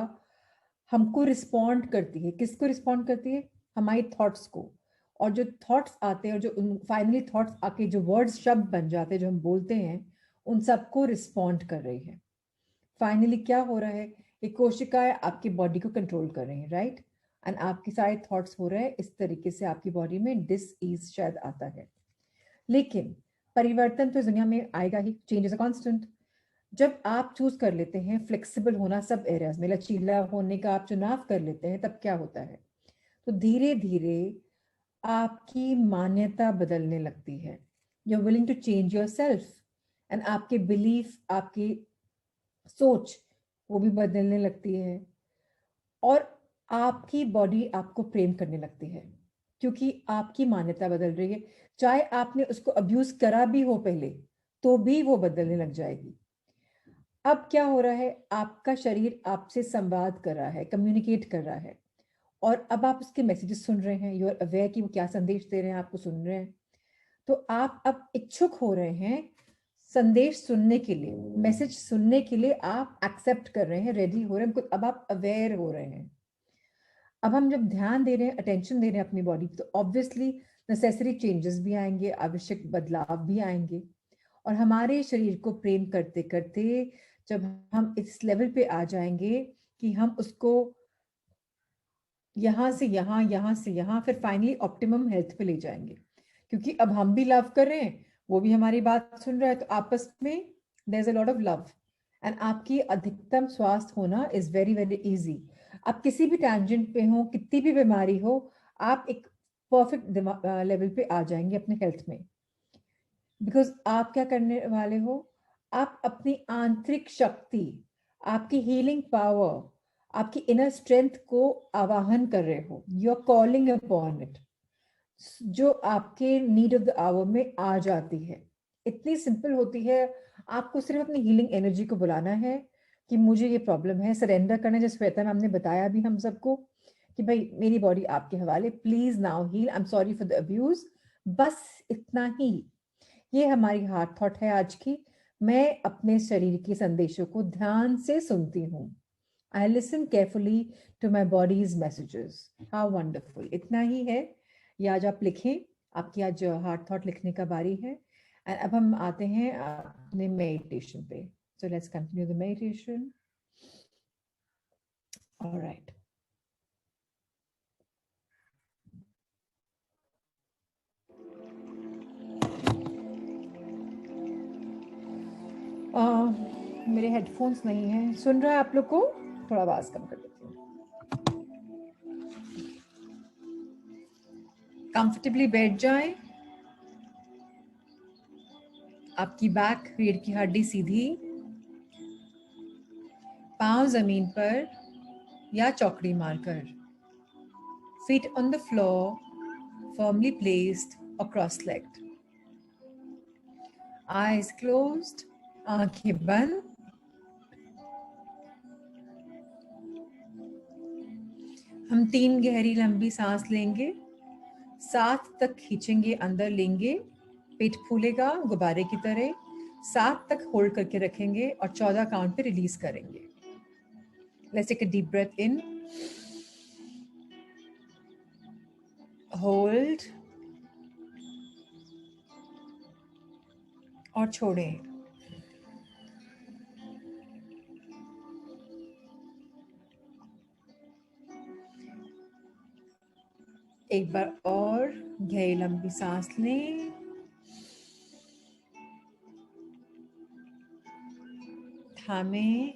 हमको रिस्पॉन्ड करती है। किसको रिस्पॉन्ड करती है? हमारी थॉट्स को। और जो थॉट्स आते हैं और जो फाइनली थॉट्स आके जो वर्ड्स, शब्द बन जाते हैं, जो हम बोलते हैं, उन सबको रिस्पॉन्ड कर रही है। फाइनली क्या हो रहा है? ये कोशिकाएं आपकी बॉडी को कंट्रोल कर रही हैं, राइट? एंड आपके सारे थॉट्स हो रहे हैं इस तरीके से, आपकी बॉडी में डिस-ईज शायद आता है। लेकिन परिवर्तन तो इस दुनिया में आएगा ही, चेंज इज अ कांस्टेंट। जब आप चूज कर लेते हैं फ्लेक्सिबल होना सब एरियाज में, लचीला होने का आप चुनाव कर लेते हैं, तब क्या होता है? तो धीरे धीरे आपकी मान्यता बदलने लगती है। You are willing to change yourself, and आपके बिलीफ, आपकी सोच, वो भी बदलने लगती है। और आपकी बॉडी आपको प्रेम करने लगती है, क्योंकि आपकी मान्यता बदल रही है। चाहे आपने उसको अब्यूज करा भी हो पहले, तो भी वो बदलने लग जाएगी। अब क्या हो रहा है? आपका शरीर आपसे संवाद कर रहा है, कम्युनिकेट कर रहा है, और अब आप उसके मैसेजेस सुन रहे हैं। यू आर अवेयर कि वो क्या संदेश दे रहे हैं, आपको सुन रहे हैं। तो आप अब इच्छुक हो रहे हैं संदेश सुनने के लिए, मैसेज सुनने के लिए। आप एक्सेप्ट कर रहे हैं, रेडी हो रहे हैं, अब आप अवेयर हो रहे हैं। अब हम जब ध्यान दे रहे हैं, अटेंशन दे रहे हैं अपनी बॉडी, तो ऑब्वियसली नेसेसरी चेंजेस भी आएंगे, आवश्यक बदलाव भी आएंगे। और हमारे शरीर को प्रेम करते करते जब हम इस लेवल पे आ जाएंगे कि हम उसको यहाँ से यहाँ, यहाँ से यहाँ, फिर फाइनली ऑप्टिमम हेल्थ पे ले जाएंगे, क्योंकि अब हम भी लव कर रहे हैं, वो भी हमारी बात सुन रहा है, तो आपस में there is a lot of love, and आपकी अधिकतम स्वास्थ्य होना इज वेरी वेरी इजी। आप किसी भी टैंजेंट पे हो, कितनी भी बीमारी हो, आप एक परफेक्ट लेवल पे आ जाएंगे अपने हेल्थ में। बिकॉज आप क्या करने वाले हो? आप अपनी आंतरिक शक्ति, आपकी हीलिंग पावर, आपकी इनर स्ट्रेंथ को आवाहन कर रहे हो। You are calling upon it, जो आपके नीड ऑफ द आवर में आ जाती है। इतनी सिंपल होती है। आपको सिर्फ अपनी हीलिंग एनर्जी को बुलाना है कि मुझे ये प्रॉब्लम है, सरेंडर करना, जैसे श्वेता मैम ने बताया भी हम सबको कि भाई मेरी बॉडी आपके हवाले, please now heal, I am sorry for the abuse. बस इतना ही। ये हमारी हार्ट थॉट है आज की। मैं अपने शरीर के संदेशों को ध्यान से सुनती हूँ। I listen carefully to my body's messages. How wonderful. इतना ही है। ये आज आप लिखें, आपकी आज हार्ट थॉट लिखने का बारी है। एंड अब हम आते हैं अपने मेडिटेशन पे। So let's continue the meditation. Alright. मेरे हेडफोन्स नहीं हैं, सुन रहा है आप लोग को? थोड़ा आवाज कम कर देती हूँ। कंफर्टेबली बैठ जाएं। आपकी बैक, रीढ़ की हड्डी सीधी, पांव जमीन पर या चौकड़ी मारकर, feet on the floor, firmly placed or cross-legged. Eyes closed, आंखें बंद। हम 3 गहरी लंबी सांस लेंगे, 7 तक खींचेंगे, अंदर लेंगे, पेट फूलेगा गुब्बारे की तरह, 7 तक होल्ड करके रखेंगे और 14 काउंट पे रिलीज करेंगे। Let's take a deep breath in, hold और छोड़ें। एक बार और गहरी लंबी सांस लें, थामें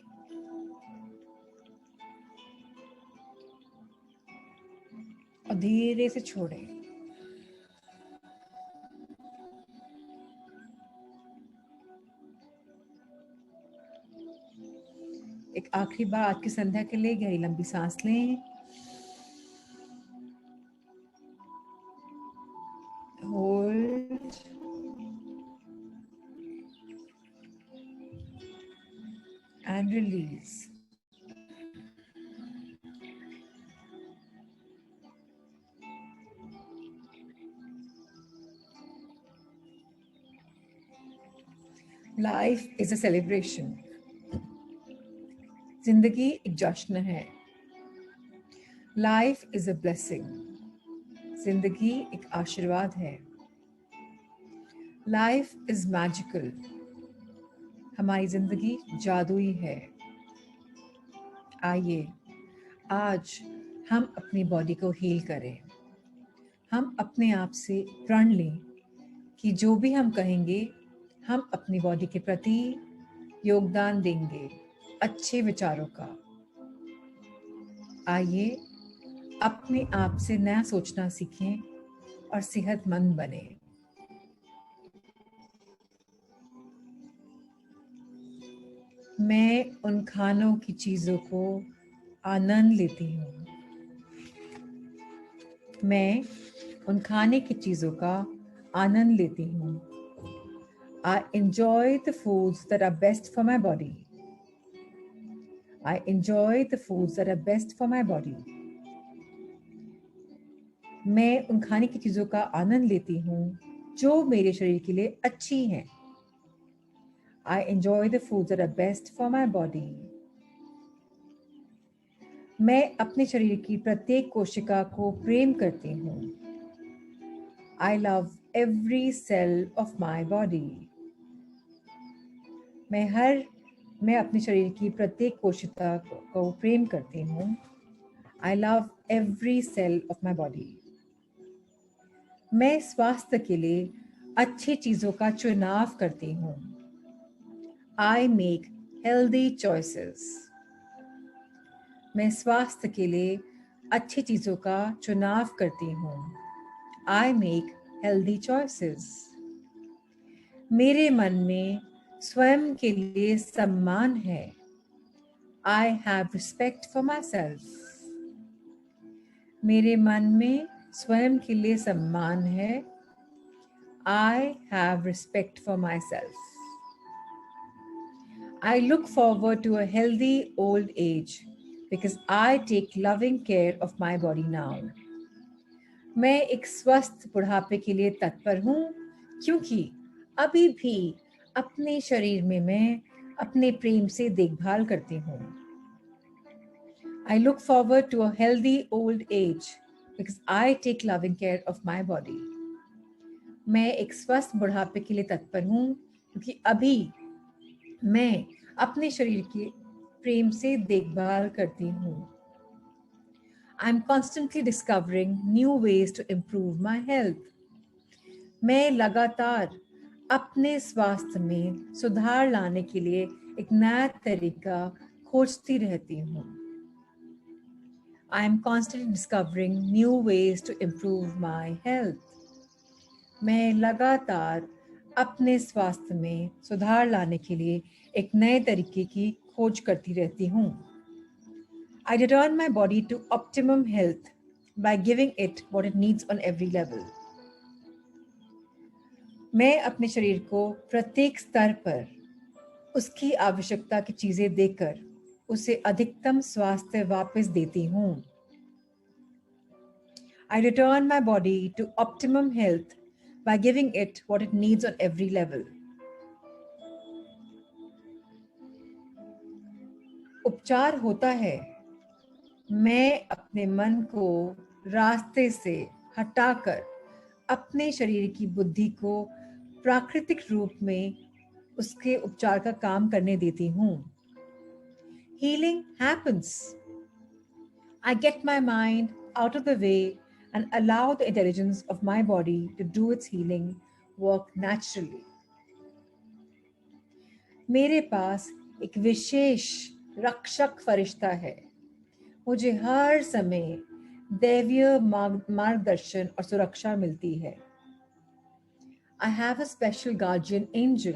और धीरे से छोड़ें। एक आखिरी बार आज की संध्या के लिए गहरी लंबी सांस लें। Hold and release. Life is a celebration. जिंदगी एक जश्न है। Life is a blessing. जिंदगी एक आशीर्वाद है। Life is magical. हमारी जिंदगी जादुई है। आइए आज हम अपनी बॉडी को हील करें। हम अपने आप से प्रण लें कि जो भी हम कहेंगे हम अपनी बॉडी के प्रति योगदान देंगे अच्छे विचारों का। आइए अपने आप से नया सोचना सीखें और सेहतमंद बने। मैं उन खानों की चीजों को आनंद लेती हूँ। मैं उन खाने की चीजों का आनंद लेती हूँ। I enjoy the foods that are best for my body. I enjoy the foods that are best for my body. मैं उन खाने की चीजों का आनंद लेती हूँ जो मेरे शरीर के लिए अच्छी हैं। I enjoy the foods that are best for my body. मैं अपने शरीर की प्रत्येक कोशिका को प्रेम करती हूँ। I love every cell of my body. मैं अपने शरीर की प्रत्येक कोशिका को प्रेम करती हूँ। I love every cell of my body. मैं स्वास्थ्य के लिए अच्छी चीजों का चुनाव करती हूँ। I make healthy choices. मैं स्वास्थ्य के लिए अच्छी चीजों का चुनाव करती हूँ। I make healthy choices. मेरे मन में स्वयं के लिए सम्मान है। I have respect for myself. मेरे मन में स्वयं के लिए सम्मान है। I have respect for myself. I look forward to a healthy old age because I take loving care of my body now. मैं एक स्वस्थ बुढ़ापे के लिए तत्पर हूँ क्योंकि अभी भी अपने शरीर में मैं अपने प्रेम से देखभाल करती हूँ। I look forward to a healthy old age because I take loving care of my body. मैं एक स्वस्थ बुढ़ापे के लिए तत्पर हूँ क्योंकि अभी मैं अपने शरीर के प्रेम से देखभाल करती हूँ। I'm constantly discovering new ways to improve my health. मैं लगातार अपने स्वास्थ्य में सुधार लाने के लिए एक नया तरीका खोजती रहती हूँ। I am constantly discovering new ways to improve my health. मैं लगातार अपने स्वास्थ्य में सुधार लाने के लिए एक नए तरीके की खोज करती रहती हूँ। I return my body to optimum health by giving it what it needs on every level. मैं अपने शरीर को प्रत्येक स्तर पर उसकी आवश्यकता की चीजें देकर उसे अधिकतम स्वास्थ्य वापस देती हूँ। I return my body to optimum health by giving it what it needs on every level. उपचार होता है। मैं अपने मन को रास्ते से हटाकर अपने शरीर की बुद्धि को प्राकृतिक रूप में उसके उपचार का काम करने देती हूँ। Healing happens. I get my mind out of the way and allow the intelligence of my body to do its healing work naturally. मेरे पास एक विशेष रक्षक फरिश्ता है। मुझे हर समय दैवीय मार्गदर्शन और सुरक्षा मिलती है। I have a special guardian angel.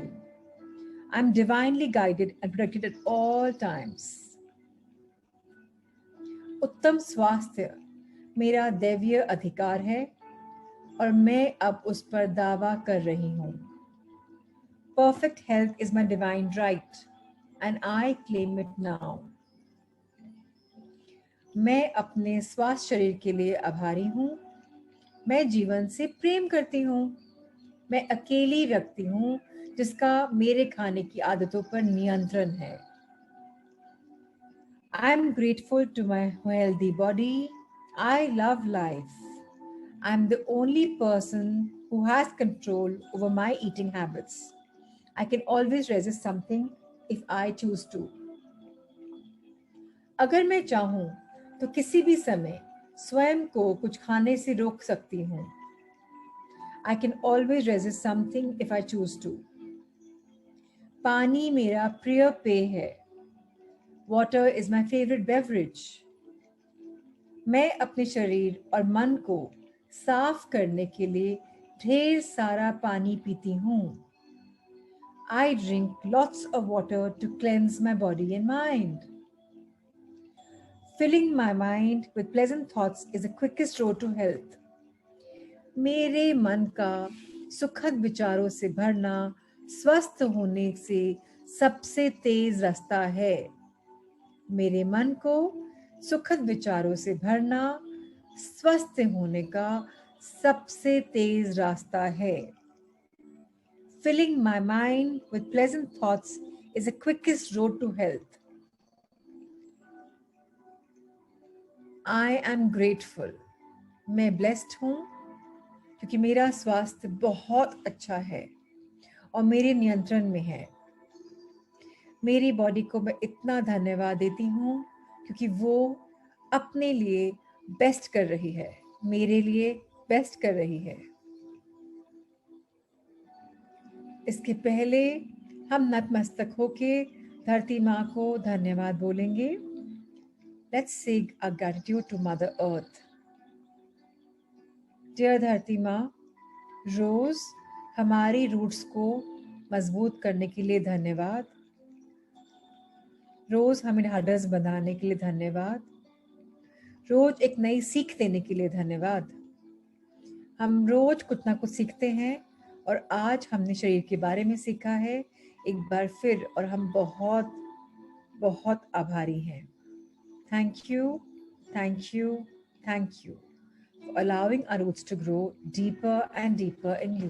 I'm divinely guided and protected at all times. उत्तम स्वास्थ्य मेरा दैवीय अधिकार है और मैं अब उस पर दावा कर रही हूँ। Perfect health is my divine right and I claim it now. मैं अपने स्वस्थ शरीर के लिए आभारी हूँ। मैं जीवन से प्रेम करती हूँ। मैं अकेली व्यक्ति हूँ जिसका मेरे खाने की आदतों पर नियंत्रण है। I am grateful to my healthy body. I love life. I am the only person who has control over my eating habits. I can always resist something if I choose to. अगर मैं चाहूँ तो किसी भी समय स्वयं को कुछ खाने से रोक सकती हूँ। I can always resist something if I choose to. पानी मेरा प्रिय पेय है। Water is my favorite beverage. मैं अपने शरीर और मन को साफ करने के लिए ढेर सारा पानी पीती हूँ। I drink lots of water to cleanse my body and mind. Filling my mind with pleasant thoughts is the quickest road to health. मेरे मन का सुखद विचारों से भरना स्वस्थ होने से सबसे तेज रास्ता है। मेरे मन को सुखद विचारों से भरना स्वस्थ होने का सबसे तेज रास्ता है। Filling my mind with pleasant thoughts is the quickest road to health. I am grateful. मैं blessed हूँ क्योंकि मेरा स्वास्थ्य बहुत अच्छा है और मेरे नियंत्रण में है। मेरी बॉडी को मैं इतना धन्यवाद देती हूँ क्योंकि वो अपने लिए बेस्ट कर रही है, मेरे लिए बेस्ट कर रही है। इसके पहले हम नतमस्तक होके धरती माँ को धन्यवाद बोलेंगे। Let's say our gratitude to Mother Earth. Dear धरती माँ, रोज हमारी रूट्स को मजबूत करने के लिए धन्यवाद। रोज हमें ढाढ़स बनाने के लिए धन्यवाद। रोज एक नई सीख देने के लिए धन्यवाद। हम रोज कुछ ना कुछ सीखते हैं और आज हमने शरीर के बारे में सीखा है एक बार फिर और हम बहुत बहुत आभारी हैं। Thank you, thank you, thank you for allowing our roots to grow deeper and deeper in you.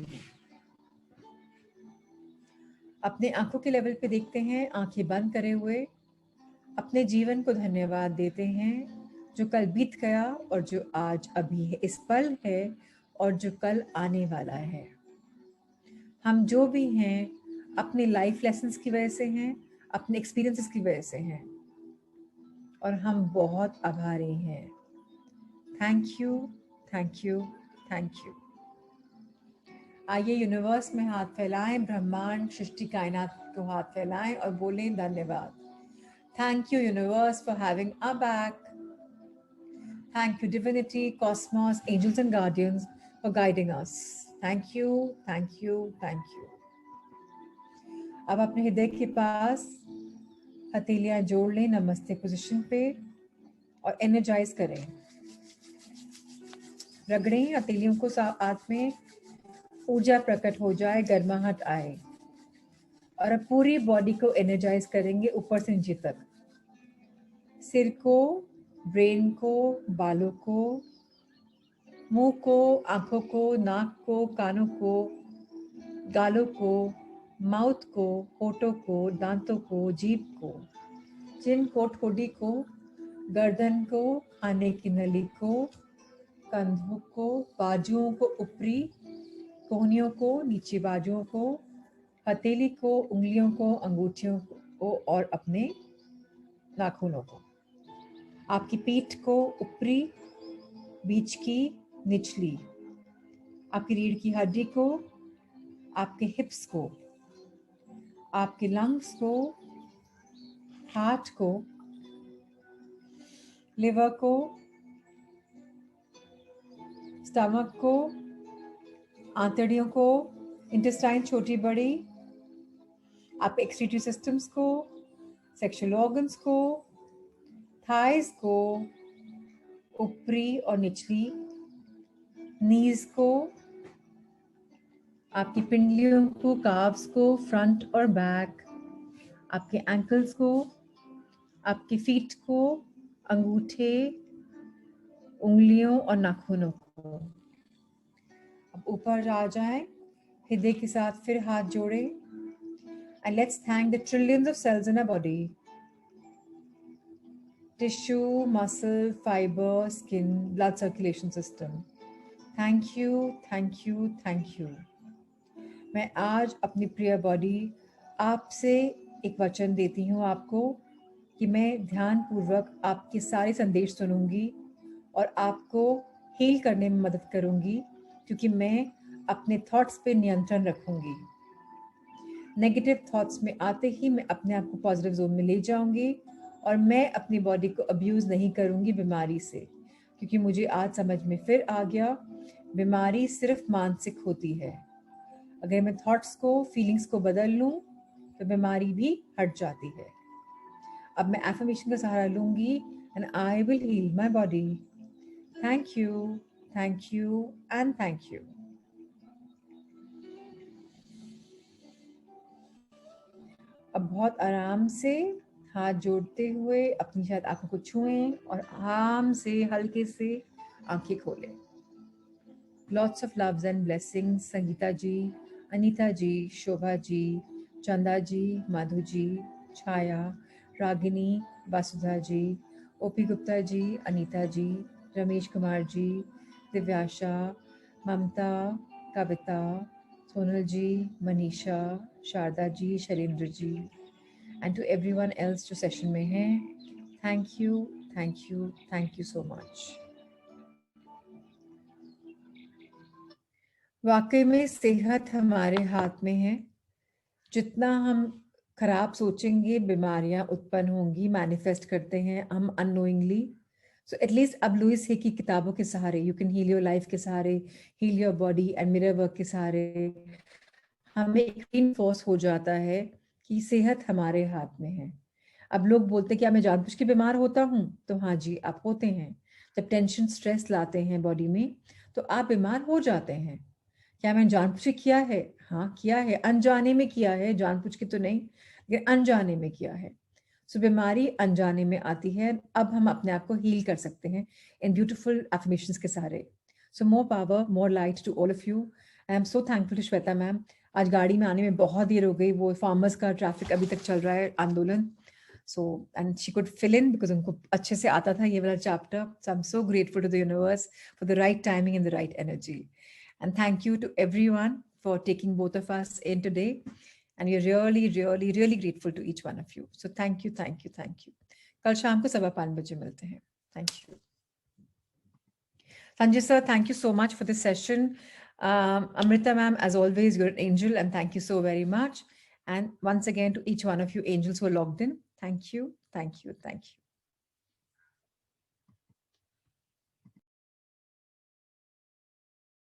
अपने आंखों के लेवल पे देखते हैं, आंखें बंद करे हुए अपने जीवन को धन्यवाद देते हैं जो कल बीत गया और जो आज अभी है, इस पल है और जो कल आने वाला है। हम जो भी हैं अपने लाइफ लेसन्स की वजह से हैं, अपने एक्सपीरियंसेस की वजह से हैं और हम बहुत आभारी हैं। Thank you, thank you, thank you. आइए यूनिवर्स में हाथ फैलाएं, ब्रह्मांड सृष्टि कायनात को हाथ फैलाएं और बोलें धन्यवाद। Thank you universe for having a back. Thank you divinity, cosmos, angels and guardians for guiding us. Thank you, thank you, thank you. अब अपने हृदय के पास हथेलियां जोड़ लें नमस्ते पोजीशन पे और एनर्जाइज करें। रगड़ें हथेलियों को हाथ में, ऊर्जा प्रकट हो जाए, गर्माहट आए और अब पूरी बॉडी को एनर्जाइज करेंगे ऊपर से नीचे तक। सिर को, ब्रेन को, बालों को, मुंह को, आंखों को, नाक को, कानों को, गालों को, माउथ को, होठों को, दांतों को, जीभ को, चिन को, ठोड़ी को, गर्दन को, खाने की नली को, कंधों को, बाजुओं को, ऊपरी कोहनियों को, नीचे बाजुओं को, हथेली को, उंगलियों को, अंगूठियों को और अपने नाखूनों को। आपकी पीठ को, ऊपरी, बीच की, निचली, आपकी रीढ़ की हड्डी को, आपके हिप्स को, आपके लंग्स को, हार्ट को, लिवर को, स्टमक को, आंतड़ियों को, इंटेस्टाइन छोटी बड़ी, आपके एक्सक्रीटरी सिस्टम्स को, सेक्सुअल ऑर्गन्स को, थाइज को, ऊपरी और निचली, नीज को, आपकी पिंडलियों को, काव्स को, फ्रंट और बैक, आपके एंकल्स को, आपके फीट को, अंगूठे, उंगलियों और नाखूनों को। अब ऊपर आ जाएं, हृदय के साथ फिर हाथ जोड़ें, and let's thank the trillions of cells in our body. Tissue, muscle, fiber, skin, blood circulation system. Thank you, thank you, thank you. मैं आज अपनी प्रिय बॉडी आपसे एक वचन देती हूँ आपको कि मैं ध्यानपूर्वक आपके सारे संदेश सुनूंगी और आपको हील करने में मदद करूंगी, क्योंकि मैं अपने थॉट्स पे नियंत्रण रखूंगी। नेगेटिव थॉट्स में आते ही मैं अपने आप को पॉजिटिव जोन में ले जाऊंगी और मैं अपनी बॉडी को अब्यूज़ नहीं करूंगी बीमारी से, क्योंकि मुझे आज समझ में फिर आ गया बीमारी सिर्फ मानसिक होती है। अगर मैं थॉट्स को, फीलिंग्स को बदल लूं तो बीमारी भी हट जाती है। अब मैं एफर्मेशन का सहारा लूंगी and I will heal my body. Thank you and thank you. अब बहुत आराम से हाथ जोड़ते हुए अपनी शायद आंखों को छुएं और आराम से हल्के से आंखें खोलें। Lots of loves and blessings Sangeeta ji, Anita ji, Shobha ji, Chanda ji, Madhu ji, Chhaya, Ragini, Vasudha ji, OP Gupta ji, Anita ji, Ramesh Kumar ji, Divyasha, Mamta, Kavita, Sonal ji, Manisha, Sharda ji, Shailendra ji, and to everyone else जो सेशन में है, thank you so much। वाकई में सेहत हमारे हाथ में है। जितना हम खराब सोचेंगे बीमारियां उत्पन्न होंगी, मैनिफेस्ट करते हैं हम अननोइंगली। सो एटलीस्ट अब लुइस हे की किताबों के सहारे, you can heal your life के सहारे, heal your body and mirror work के सहारे हमें एक रीइंफोर्स हो जाता है कि सेहत हमारे हाथ में है। अब लोग बोलते हैं कि मैं जानबूझ के बीमार होता हूँ, तो हाँ जी आप होते हैं। जब टेंशन स्ट्रेस लाते हैं बॉडी में तो आप बीमार हो जाते हैं। क्या मैंने जानबूझ के किया है? हाँ किया है, अनजाने में किया है, जानबूझ के तो नहीं, लेकिन अनजाने में किया है। सो बीमारी अनजाने में आती है। अब हम अपने आप को हील कर सकते हैं इन ब्यूटीफुल एफर्मेशंस के सहारे। So more power, more light to all of you. I am so thankful to Shweta ma'am. आज गाड़ी में आने में बहुत देर हो गई, वो फार्मर्स का ट्रैफिक अभी तक चल रहा है, आंदोलन। So, and she could fill in because उनको अच्छे से आता था ये वाला chapter. So I'm so grateful to the universe for the right timing and the right energy. And thank you to everyone for taking both of us in today. And we're really, really, really grateful to each one of you. So thank you. कल शाम को 5:15 बजे मिलते हैं. Thank you. Sanjay sir, thank you so much for this session. Amrita ma'am, as always, you're an angel and thank you so very much. And once again to each one of you angels who are logged in, thank you.